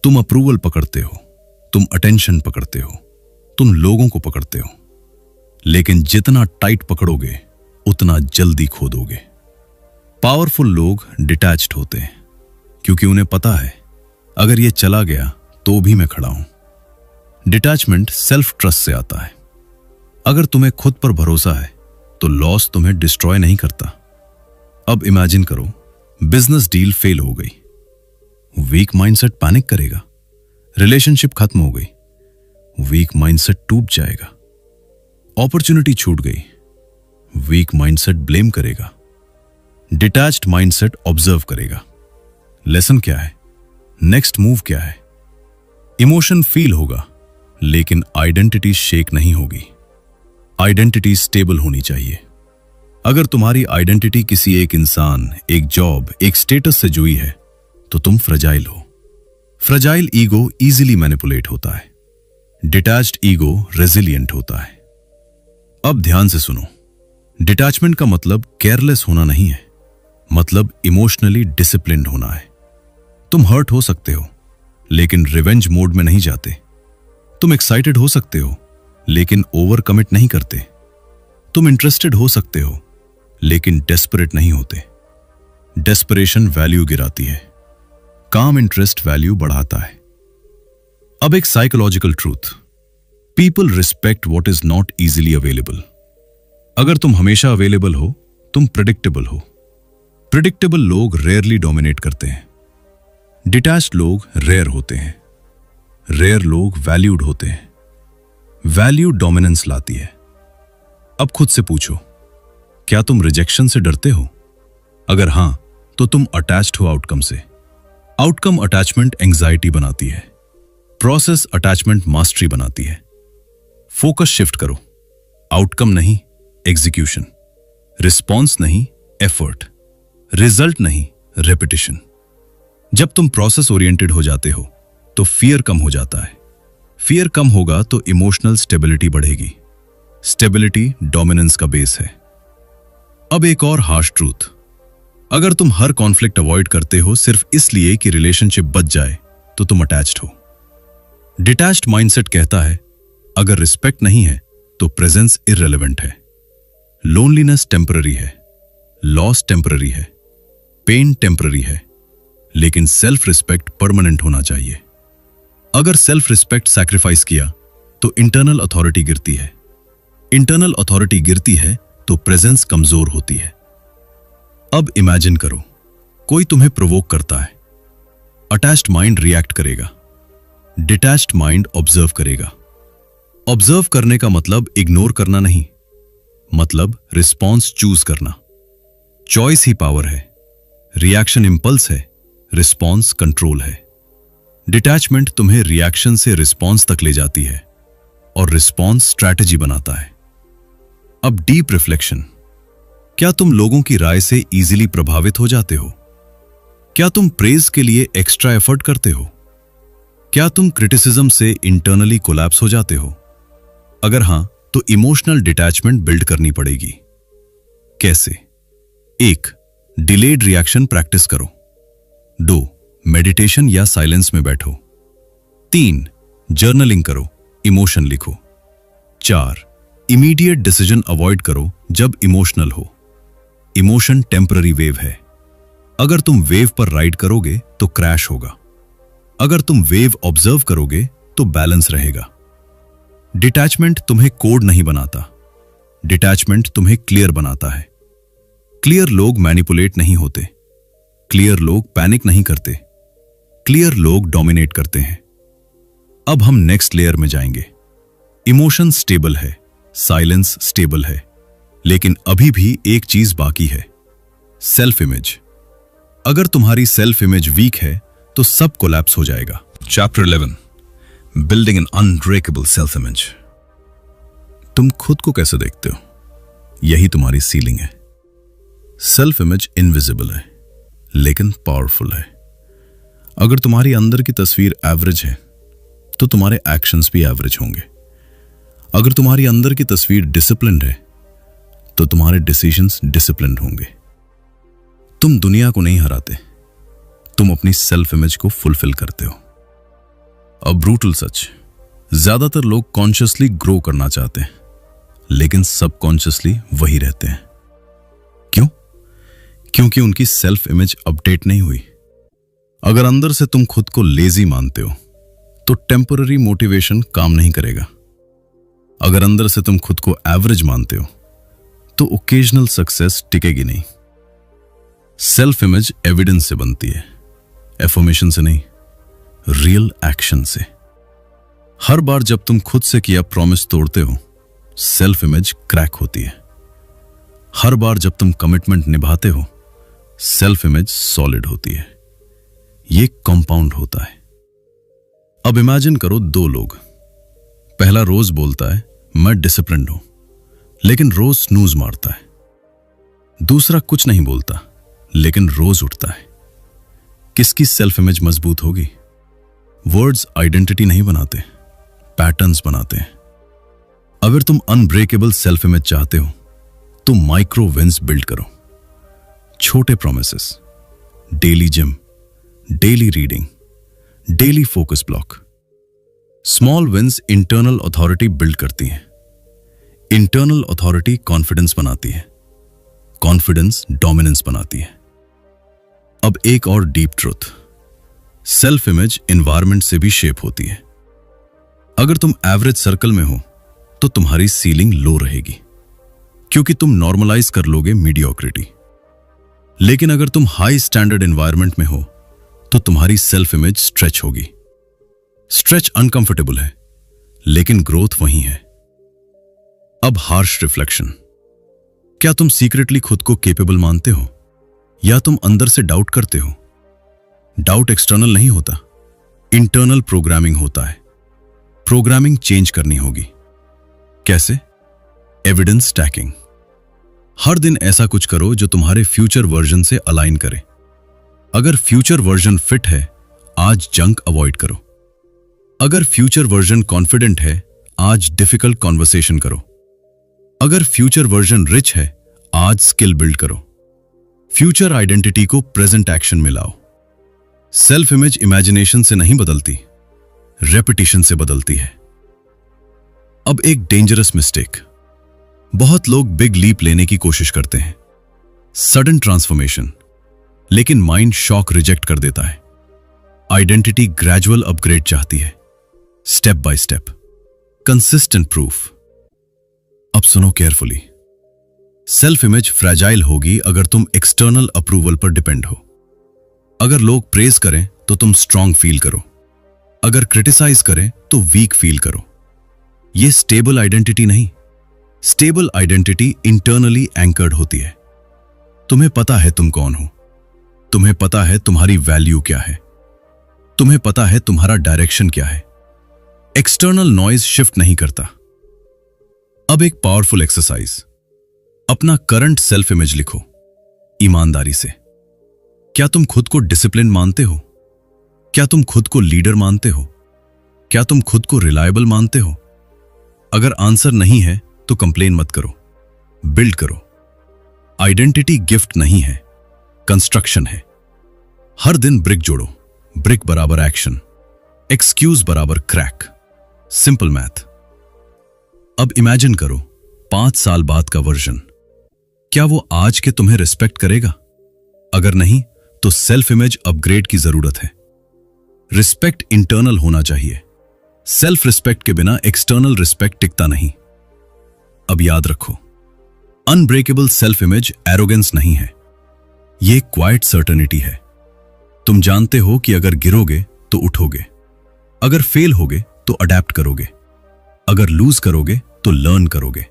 तुम अप्रूवल पकड़ते हो, तुम अटेंशन पकड़ते हो, तुम लोगों को पकड़ते हो। लेकिन जितना टाइट पकड़ोगे, उतना जल्दी खो दोगे। पावरफुल लोग डिटैच्ड होते हैं, क्योंकि उन्हें पता है अगर ये चला गया तो भी मैं खड़ा हूं। डिटैचमेंट सेल्फ ट्रस्ट से आता है। अगर तुम्हें खुद पर भरोसा है, तो लॉस तुम्हें डिस्ट्रॉय नहीं करता। अब इमेजिन करो, बिजनेस डील फेल हो गई, वीक माइंडसेट पैनिक करेगा। रिलेशनशिप खत्म हो गई, वीक माइंडसेट टूट जाएगा। अपॉर्चुनिटी छूट गई, वीक माइंडसेट ब्लेम करेगा। डिटैच्ड माइंडसेट ऑब्जर्व करेगा। लेसन क्या है, नेक्स्ट मूव क्या है। इमोशन फील होगा, लेकिन आइडेंटिटी शेक नहीं होगी। आइडेंटिटी स्टेबल होनी चाहिए। अगर तुम्हारी आइडेंटिटी किसी एक इंसान, एक जॉब, एक स्टेटस से जुड़ी है तो तुम फ्रजाइल हो। फ्रजाइल ईगो इजीली मैनिपुलेट होता है, डिटैच्ड ईगो रेजिलिएंट होता है। अब ध्यान से सुनो, डिटैचमेंट का मतलब केयरलेस होना नहीं है, मतलब इमोशनली डिसिप्लिन्ड होना है। तुम हर्ट हो सकते हो, लेकिन रिवेंज मोड में नहीं जाते। तुम एक्साइटेड हो सकते हो, लेकिन ओवर कमिट नहीं करते। तुम इंटरेस्टेड हो सकते हो, लेकिन डेस्परेट नहीं होते। डेस्परेशन वैल्यू गिराती है, काम इंटरेस्ट वैल्यू बढ़ाता है। अब एक psychological truth, people respect what is not easily available. अगर तुम हमेशा अवेलेबल हो, तुम प्रेडिक्टेबल हो। प्रेडिक्टेबल लोग रेयरली डोमिनेट करते हैं। डिटैच्ड लोग रेयर होते हैं। रेयर लोग वैल्यूड होते हैं। वैल्यू डोमिनेंस लाती है। अब खुद से पूछो, क्या तुम रिजेक्शन से डरते हो? अगर हां, तो तुम अटैच्ड हो आउटकम से। आउटकम अटैचमेंट एंजाइटी बनाती है, प्रोसेस अटैचमेंट मास्टरी बनाती है। फोकस शिफ्ट करो, आउटकम नहीं एग्जीक्यूशन, रिस्पॉन्स नहीं एफर्ट, रिजल्ट नहीं रेपिटेशन। जब तुम प्रोसेस ओरिएंटेड हो जाते हो तो फियर कम हो जाता है। फियर कम होगा तो इमोशनल स्टेबिलिटी बढ़ेगी। स्टेबिलिटी डोमिनेंस का बेस है। अब एक और हार्श ट्रूथ, अगर तुम हर कॉन्फ्लिक्ट अवॉइड करते हो सिर्फ इसलिए कि रिलेशनशिप बच जाए तो तुम अटैच्ड हो। डिटैच्ड माइंडसेट कहता है, अगर रिस्पेक्ट नहीं है तो प्रेजेंस इररिलेवेंट है। लोनलीनेस टेम्पररी है, लॉस टेम्पररी है, पेन टेम्पररी है, लेकिन सेल्फ रिस्पेक्ट परमानेंट होना चाहिए। अगर सेल्फ रिस्पेक्ट सैक्रिफाइस किया तो इंटरनल अथॉरिटी गिरती है। इंटरनल अथॉरिटी गिरती है तो प्रेजेंस कमजोर होती है। अब इमेजिन करो, कोई तुम्हें प्रोवोक करता है। अटैच्ड माइंड रिएक्ट करेगा, डिटैच्ड माइंड ऑब्जर्व करेगा। ऑब्जर्व करने का मतलब इग्नोर करना नहीं, मतलब रिस्पॉन्स चूज करना। चॉइस ही पावर है। रिएक्शन इंपल्स है, रिस्पॉन्स कंट्रोल है। डिटैचमेंट तुम्हें रिएक्शन से रिस्पॉन्स तक ले जाती है और रिस्पॉन्स स्ट्रैटेजी बनाता है। अब डीप रिफ्लेक्शन, क्या तुम लोगों की राय से इजीली प्रभावित हो जाते हो? क्या तुम प्रेज के लिए एक्स्ट्रा एफर्ट करते हो? क्या तुम क्रिटिसिज्म से इंटरनली कोलैप्स हो जाते हो? अगर हां, तो इमोशनल डिटैचमेंट बिल्ड करनी पड़ेगी। कैसे? 1. डिलेड रिएक्शन प्रैक्टिस करो। 2. मेडिटेशन या साइलेंस में बैठो। 3. जर्नलिंग करो, इमोशन लिखो। 4. इमीडिएट डिसीजन अवॉइड करो जब इमोशनल हो। इमोशन टेम्पररी वेव है। अगर तुम वेव पर राइड करोगे तो क्रैश होगा। अगर तुम वेव ऑब्जर्व करोगे तो बैलेंस रहेगा। डिटैचमेंट तुम्हें कोड नहीं बनाता, डिटैचमेंट तुम्हें क्लियर बनाता है। क्लियर लोग मैनिपुलेट नहीं होते, क्लियर लोग पैनिक नहीं करते, क्लियर लोग डोमिनेट करते हैं। अब हम नेक्स्ट लेयर में जाएंगे। इमोशन स्टेबल है, साइलेंस स्टेबल है, लेकिन अभी भी एक चीज बाकी है, सेल्फ इमेज। अगर तुम्हारी सेल्फ इमेज वीक है तो सब कोलैप्स हो जाएगा। Chapter 11, building an unbreakable self image. तुम खुद को कैसे देखते हो, यही तुम्हारी सीलिंग है। सेल्फ इमेज इनविजिबल है, लेकिन पावरफुल है। अगर तुम्हारी अंदर की तस्वीर एवरेज है तो तुम्हारे एक्शंस भी एवरेज होंगे। अगर तुम्हारी अंदर की तस्वीर डिसिप्लिन्ड है तो तुम्हारे डिसीजंस डिसिप्लिन्ड होंगे। तुम दुनिया को नहीं हराते, तुम अपनी सेल्फ इमेज को फुलफिल करते हो। अब ब्रूटल सच, ज्यादातर लोग कॉन्शियसली ग्रो करना चाहते हैं, लेकिन सबकॉन्शियसली वही रहते हैं। क्यों? क्योंकि उनकी सेल्फ इमेज अपडेट नहीं हुई। अगर अंदर से तुम खुद को लेजी मानते हो तो टेम्पररी मोटिवेशन काम नहीं करेगा। अगर अंदर से तुम खुद को एवरेज मानते हो तो ओकेजनल सक्सेस टिकेगी नहीं। सेल्फ इमेज एविडेंस से बनती है, एफर्मेशन से नहीं, रियल एक्शन से। हर बार जब तुम खुद से किया प्रॉमिस तोड़ते हो, सेल्फ इमेज क्रैक होती है। हर बार जब तुम कमिटमेंट निभाते हो, सेल्फ इमेज सॉलिड होती है। ये कंपाउंड होता है। अब इमेजिन करो दो लोग। पहला रोज बोलता है मैं डिसिप्लिन्ड हूं, लेकिन रोज स्नूज मारता है। दूसरा कुछ नहीं बोलता, लेकिन रोज उठता है। किसकी सेल्फ इमेज मजबूत होगी? वर्ड्स आइडेंटिटी नहीं बनाते, पैटर्न्स बनाते हैं। अगर तुम अनब्रेकेबल सेल्फ इमेज चाहते हो तो माइक्रो विंस बिल्ड करो। छोटे promises, daily gym, daily reading, daily focus block. Small wins internal authority build करती हैं। इंटरनल अथॉरिटी कॉन्फिडेंस बनाती है, कॉन्फिडेंस डोमिनेंस बनाती है। अब एक और deep truth, self image environment से भी शेप होती है। अगर तुम एवरेज सर्कल में हो तो तुम्हारी सीलिंग लो रहेगी, क्योंकि तुम नॉर्मलाइज कर लोगे मीडियोक्रिटी। लेकिन अगर तुम हाई स्टैंडर्ड एनवायरनमेंट में हो तो तुम्हारी सेल्फ इमेज स्ट्रेच होगी। स्ट्रेच अनकंफर्टेबल है, लेकिन ग्रोथ वही है। अब हार्श रिफ्लेक्शन। क्या तुम सीक्रेटली खुद को केपेबल मानते हो, या तुम अंदर से डाउट करते हो? डाउट एक्सटर्नल नहीं होता, इंटरनल प्रोग्रामिंग होता है। प्रोग्रामिंग चेंज करनी होगी। कैसे? Evidence stacking. हर दिन ऐसा कुछ करो जो तुम्हारे फ्यूचर वर्जन से अलाइन करे। अगर फ्यूचर वर्जन फिट है, आज जंक अवॉइड करो। अगर फ्यूचर वर्जन कॉन्फिडेंट है, आज डिफिकल्ट कॉन्वर्सेशन करो। अगर फ्यूचर वर्जन रिच है, आज स्किल बिल्ड करो। फ्यूचर आइडेंटिटी को प्रेजेंट एक्शन में लाओ। सेल्फ इमेज इमेजिनेशन से नहीं बदलती, रेपिटेशन से बदलती है। अब एक डेंजरस मिस्टेक। बहुत लोग बिग लीप लेने की कोशिश करते हैं, सडन ट्रांसफॉर्मेशन, लेकिन माइंड शॉक रिजेक्ट कर देता है। आइडेंटिटी ग्रेजुअल अपग्रेड चाहती है, step by step, consistent proof. अब सुनो केयरफुली। सेल्फ इमेज फ्रैजाइल होगी अगर तुम एक्सटर्नल अप्रूवल पर डिपेंड हो। अगर लोग प्रेज करें तो तुम स्ट्रांग फील करो, अगर क्रिटिसाइज करें तो वीक फील करो। यह स्टेबल आइडेंटिटी नहीं। स्टेबल आइडेंटिटी इंटरनली एंकर्ड होती है। तुम्हें पता है तुम कौन हो, तुम्हें पता है तुम्हारी वैल्यू क्या है, तुम्हें पता है तुम्हारा डायरेक्शन क्या है। एक्सटर्नल नॉइज शिफ्ट नहीं करता। अब एक पावरफुल एक्सरसाइज। अपना करंट सेल्फ इमेज लिखो, ईमानदारी से। क्या तुम खुद को डिसिप्लिन मानते हो? क्या तुम खुद को लीडर मानते हो? क्या तुम खुद को रिलायबल मानते हो? अगर आंसर नहीं है तो कंप्लेन मत करो, बिल्ड करो। आइडेंटिटी गिफ्ट नहीं है, कंस्ट्रक्शन है। हर दिन ब्रिक जोड़ो, ब्रिक बराबर एक्शन, एक्सक्यूज बराबर क्रैक। Simple math. अब इमेजिन करो 5 साल बाद का वर्जन। क्या वो आज के तुम्हें रिस्पेक्ट करेगा? अगर नहीं तो सेल्फ इमेज अपग्रेड की जरूरत है। रिस्पेक्ट इंटरनल होना चाहिए। सेल्फ रिस्पेक्ट के बिना एक्सटर्नल रिस्पेक्ट टिकता नहीं। अब याद रखो, अनब्रेकेबल सेल्फ इमेज एरोगेंस नहीं है, यह क्वाइट सर्टेनिटी है। तुम जानते हो कि अगर गिरोगे तो उठोगे, अगर फेल होगे तो अडेप्ट करोगे, अगर लूज करोगे तो लर्न करोगे।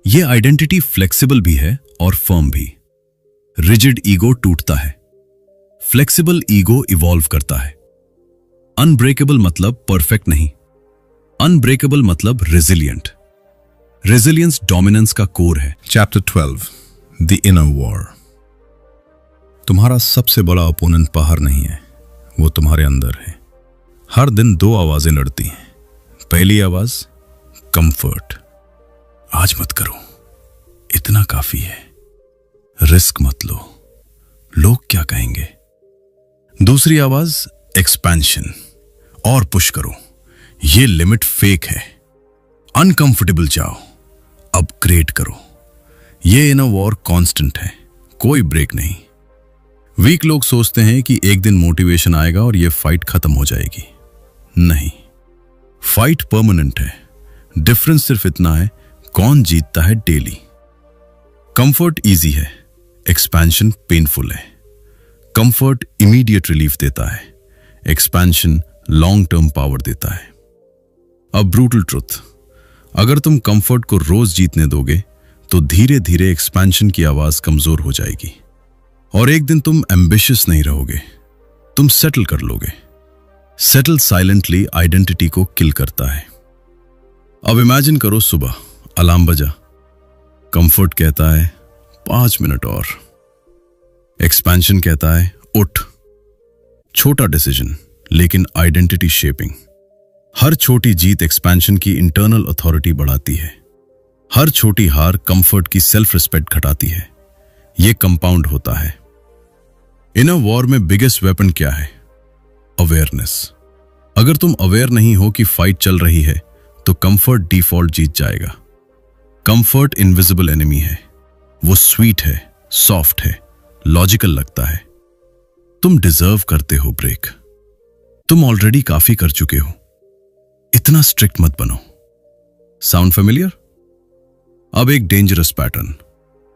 यह आइडेंटिटी फ्लेक्सिबल भी है और फर्म भी। रिजिड ईगो टूटता है, फ्लेक्सिबल ईगो इवॉल्व करता है। अनब्रेकेबल मतलब परफेक्ट नहीं, अनब्रेकेबल मतलब रेजिलिएंट। रेजिलियंस डोमिनेंस का कोर है। Chapter 12, the inner war. तुम्हारा सबसे बड़ा ओपोनेंट बाहर नहीं है, वो तुम्हारे अंदर है। हर दिन 2 आवाजें लड़ती हैं। पहली आवाज कंफर्ट, आज मत करो, इतना काफी है। रिस्क मत लो, लोग क्या कहेंगे। दूसरी आवाज एक्सपेंशन, और पुश करो, ये लिमिट फेक है। अनकंफर्टेबल जाओ, अपग्रेड करो। ये इनर वॉर कांस्टेंट है, कोई ब्रेक नहीं। वीक लोग सोचते हैं कि एक दिन मोटिवेशन आएगा और ये फाइट खत्म हो जाएगी। नहीं, फाइट परमानेंट है। डिफरेंस सिर्फ इतना है, कौन जीतता है डेली। कंफर्ट इजी है, एक्सपेंशन पेनफुल है। कंफर्ट इमीडिएट रिलीफ देता है, एक्सपेंशन लॉन्ग टर्म पावर देता है। अब ब्रूटल ट्रुथ, अगर तुम कंफर्ट को रोज जीतने दोगे तो धीरे धीरे एक्सपेंशन की आवाज कमजोर हो जाएगी और एक दिन तुम एम्बिशियस नहीं रहोगे, तुम सेटल कर लोगे। सेटल साइलेंटली आइडेंटिटी को किल करता है। अब इमेजिन करो, सुबह अलार्म बजा, कंफर्ट कहता है 5 मिनट और, एक्सपेंशन कहता है उठ। छोटा डिसीजन लेकिन आइडेंटिटी शेपिंग। हर छोटी जीत एक्सपेंशन की इंटरनल अथॉरिटी बढ़ाती है, हर छोटी हार कंफर्ट की सेल्फ रिस्पेक्ट घटाती है। यह कंपाउंड होता है। इनर वॉर में बिगेस्ट वेपन क्या है? अवेयरनेस। अगर तुम अवेयर नहीं हो कि फाइट चल रही है तो कंफर्ट डिफॉल्ट जीत जाएगा। कंफर्ट इनविजिबल एनिमी है। वो स्वीट है, सॉफ्ट है, लॉजिकल लगता है। तुम डिजर्व करते हो ब्रेक, तुम ऑलरेडी काफी कर चुके हो, इतना स्ट्रिक्ट मत बनो। Sound familiar? अब एक डेंजरस पैटर्न।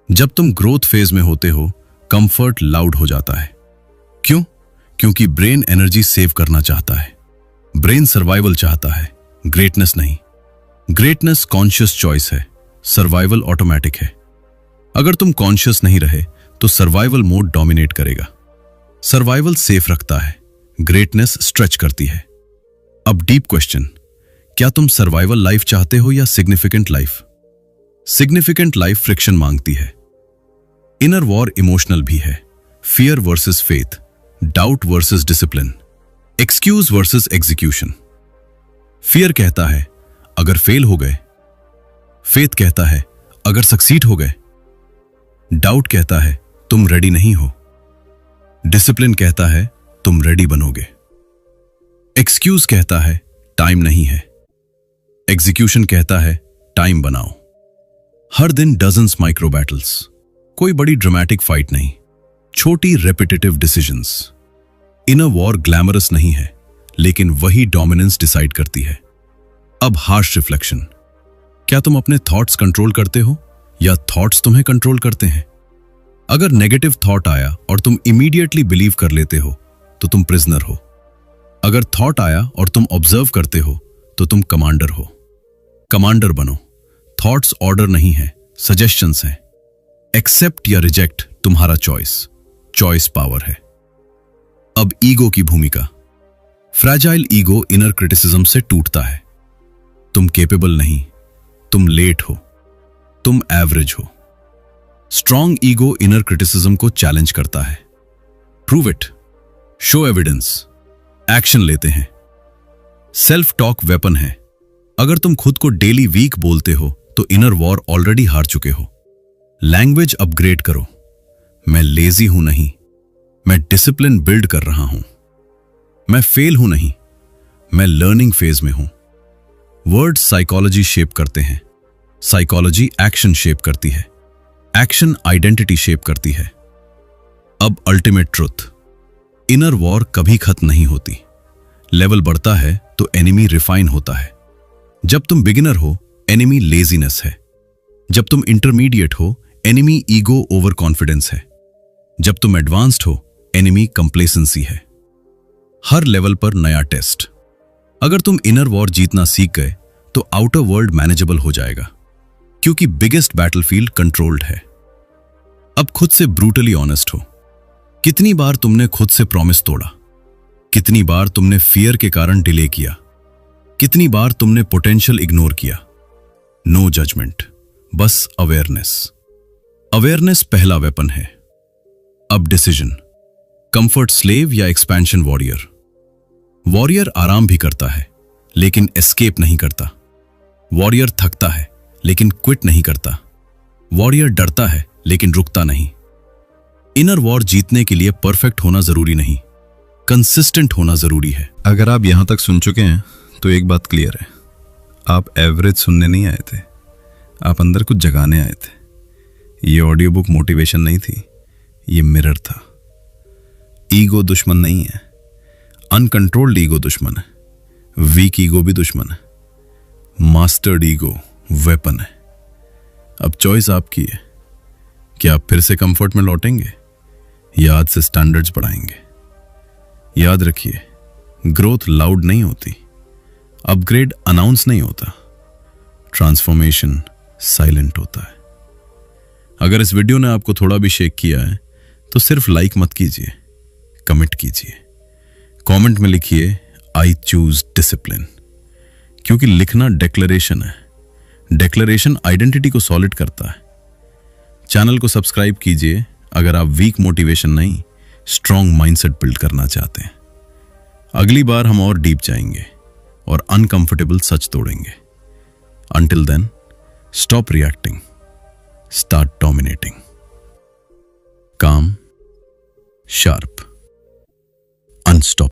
जब तुम ग्रोथ फेज में होते हो कंफर्ट लाउड हो जाता है। क्यों? क्योंकि ब्रेन एनर्जी सेव करना चाहता है। ब्रेन सर्वाइवल चाहता है, ग्रेटनेस नहीं। ग्रेटनेस कॉन्शियस चॉइस है, सर्वाइवल ऑटोमेटिक है। अगर तुम कॉन्शियस नहीं रहे तो सर्वाइवल मोड डोमिनेट करेगा। सर्वाइवल सेफ रखता है, ग्रेटनेस स्ट्रेच करती है। अब डीप क्वेश्चन, क्या तुम सर्वाइवल लाइफ चाहते हो या significant life? Significant life friction मांगती है। इनर वॉर इमोशनल भी है। Fear versus faith, doubt versus discipline, excuse versus execution. Fear कहता है अगर फेल हो गए, फेथ कहता है अगर सक्सीड हो गए, डाउट कहता है तुम रेडी नहीं हो, डिसिप्लिन कहता है तुम रेडी बनोगे, एक्सक्यूज कहता है टाइम नहीं है, एग्जीक्यूशन कहता है टाइम बनाओ। हर दिन डजन्स माइक्रो बैटल्स, कोई बड़ी ड्रामेटिक फाइट नहीं, छोटी repetitive decisions. Inner war glamorous नहीं है, लेकिन वही डोमिनेंस डिसाइड करती है। अब हार्श रिफ्लेक्शन, क्या तुम अपने थॉट्स कंट्रोल करते हो या थॉट्स तुम्हें कंट्रोल करते हैं? अगर नेगेटिव थॉट आया और तुम इमीडिएटली बिलीव कर लेते हो तो तुम प्रिजनर हो। अगर थॉट आया और तुम ऑब्जर्व करते हो तो तुम कमांडर हो। कमांडर बनो। थॉट्स ऑर्डर नहीं है, सजेशंस हैं। एक्सेप्ट या रिजेक्ट तुम्हारा चॉइस, चॉइस पावर है। अब ईगो की भूमिका। फ्रैजाइल ईगो इनर क्रिटिसिज्म से टूटता है। तुम केपेबल नहीं, तुम लेट हो, तुम एवरेज हो। स्ट्रॉन्ग ईगो इनर क्रिटिसिज्म को चैलेंज करता है। Prove it, show evidence, action लेते हैं। सेल्फ टॉक वेपन है। अगर तुम खुद को डेली वीक बोलते हो तो इनर वॉर ऑलरेडी हार चुके हो। लैंग्वेज अपग्रेड करो। मैं लेजी हूं नहीं, मैं डिसिप्लिन बिल्ड कर रहा हूं। मैं फेल हूं नहीं, मैं लर्निंग फेज में हूं। वर्ड्स साइकोलॉजी शेप करते हैं, साइकोलॉजी एक्शन शेप करती है, एक्शन आइडेंटिटी शेप करती है। अब अल्टीमेट ट्रुथ, इनर वॉर कभी खत्म नहीं होती। लेवल बढ़ता है तो एनिमी रिफाइन होता है। जब तुम बिगिनर हो, एनिमी लेजीनेस है। जब तुम इंटरमीडिएट हो, एनिमी ईगो ओवर कॉन्फिडेंस है। जब तुम एडवांस्ड हो, एनिमी कंप्लेसेंसी है। हर लेवल पर नया टेस्ट। अगर तुम इनर वॉर जीतना सीख गए तो आउटर वर्ल्ड मैनेजेबल हो जाएगा, क्योंकि बिगेस्ट बैटलफील्ड कंट्रोल्ड है। अब खुद से ब्रूटली ऑनेस्ट हो। कितनी बार तुमने खुद से प्रॉमिस तोड़ा? कितनी बार तुमने फियर के कारण डिले किया? कितनी बार तुमने पोटेंशियल इग्नोर किया? नो जजमेंट, बस अवेयरनेस। अवेयरनेस पहला वेपन है। अब डिसीजन, कंफर्ट स्लेव या एक्सपेंशन वॉरियर? वॉरियर आराम भी करता है लेकिन एस्केप नहीं करता। वॉरियर थकता है लेकिन क्विट नहीं करता। वॉरियर डरता है लेकिन रुकता नहीं। इनर वॉर जीतने के लिए परफेक्ट होना जरूरी नहीं, कंसिस्टेंट होना जरूरी है। अगर आप यहां तक सुन चुके हैं तो एक बात क्लियर है, आप एवरेज सुनने नहीं आए थे, आप अंदर कुछ जगाने आए थे। ये ऑडियो बुक मोटिवेशन नहीं थी, ये मिरर था। ईगो दुश्मन नहीं है, अनकंट्रोल्ड ईगो दुश्मन है, वीक ईगो भी दुश्मन है, मास्टर्ड ईगो वेपन है। अब चॉइस आपकी है, क्या आप फिर से कंफर्ट में लौटेंगे या आज से स्टैंडर्ड्स बढ़ाएंगे? याद रखिए, ग्रोथ लाउड नहीं होती, अपग्रेड अनाउंस नहीं होता, ट्रांसफॉर्मेशन साइलेंट होता है। अगर इस वीडियो ने आपको थोड़ा भी शेक किया है तो सिर्फ लाइक मत कीजिए, कमेंट कीजिए। कमेंट में लिखिए आई चूज डिसिप्लिन, क्योंकि लिखना डिक्लेरेशन है, डिक्लेरेशन आइडेंटिटी को सॉलिड करता है। चैनल को सब्सक्राइब कीजिए अगर आप वीक मोटिवेशन नहीं, स्ट्रॉन्ग माइंडसेट बिल्ड करना चाहते हैं। अगली बार हम और डीप जाएंगे और अनकंफर्टेबल सच तोड़ेंगे। Until then, stop reacting, start dominating. Calm, sharp, Unstop.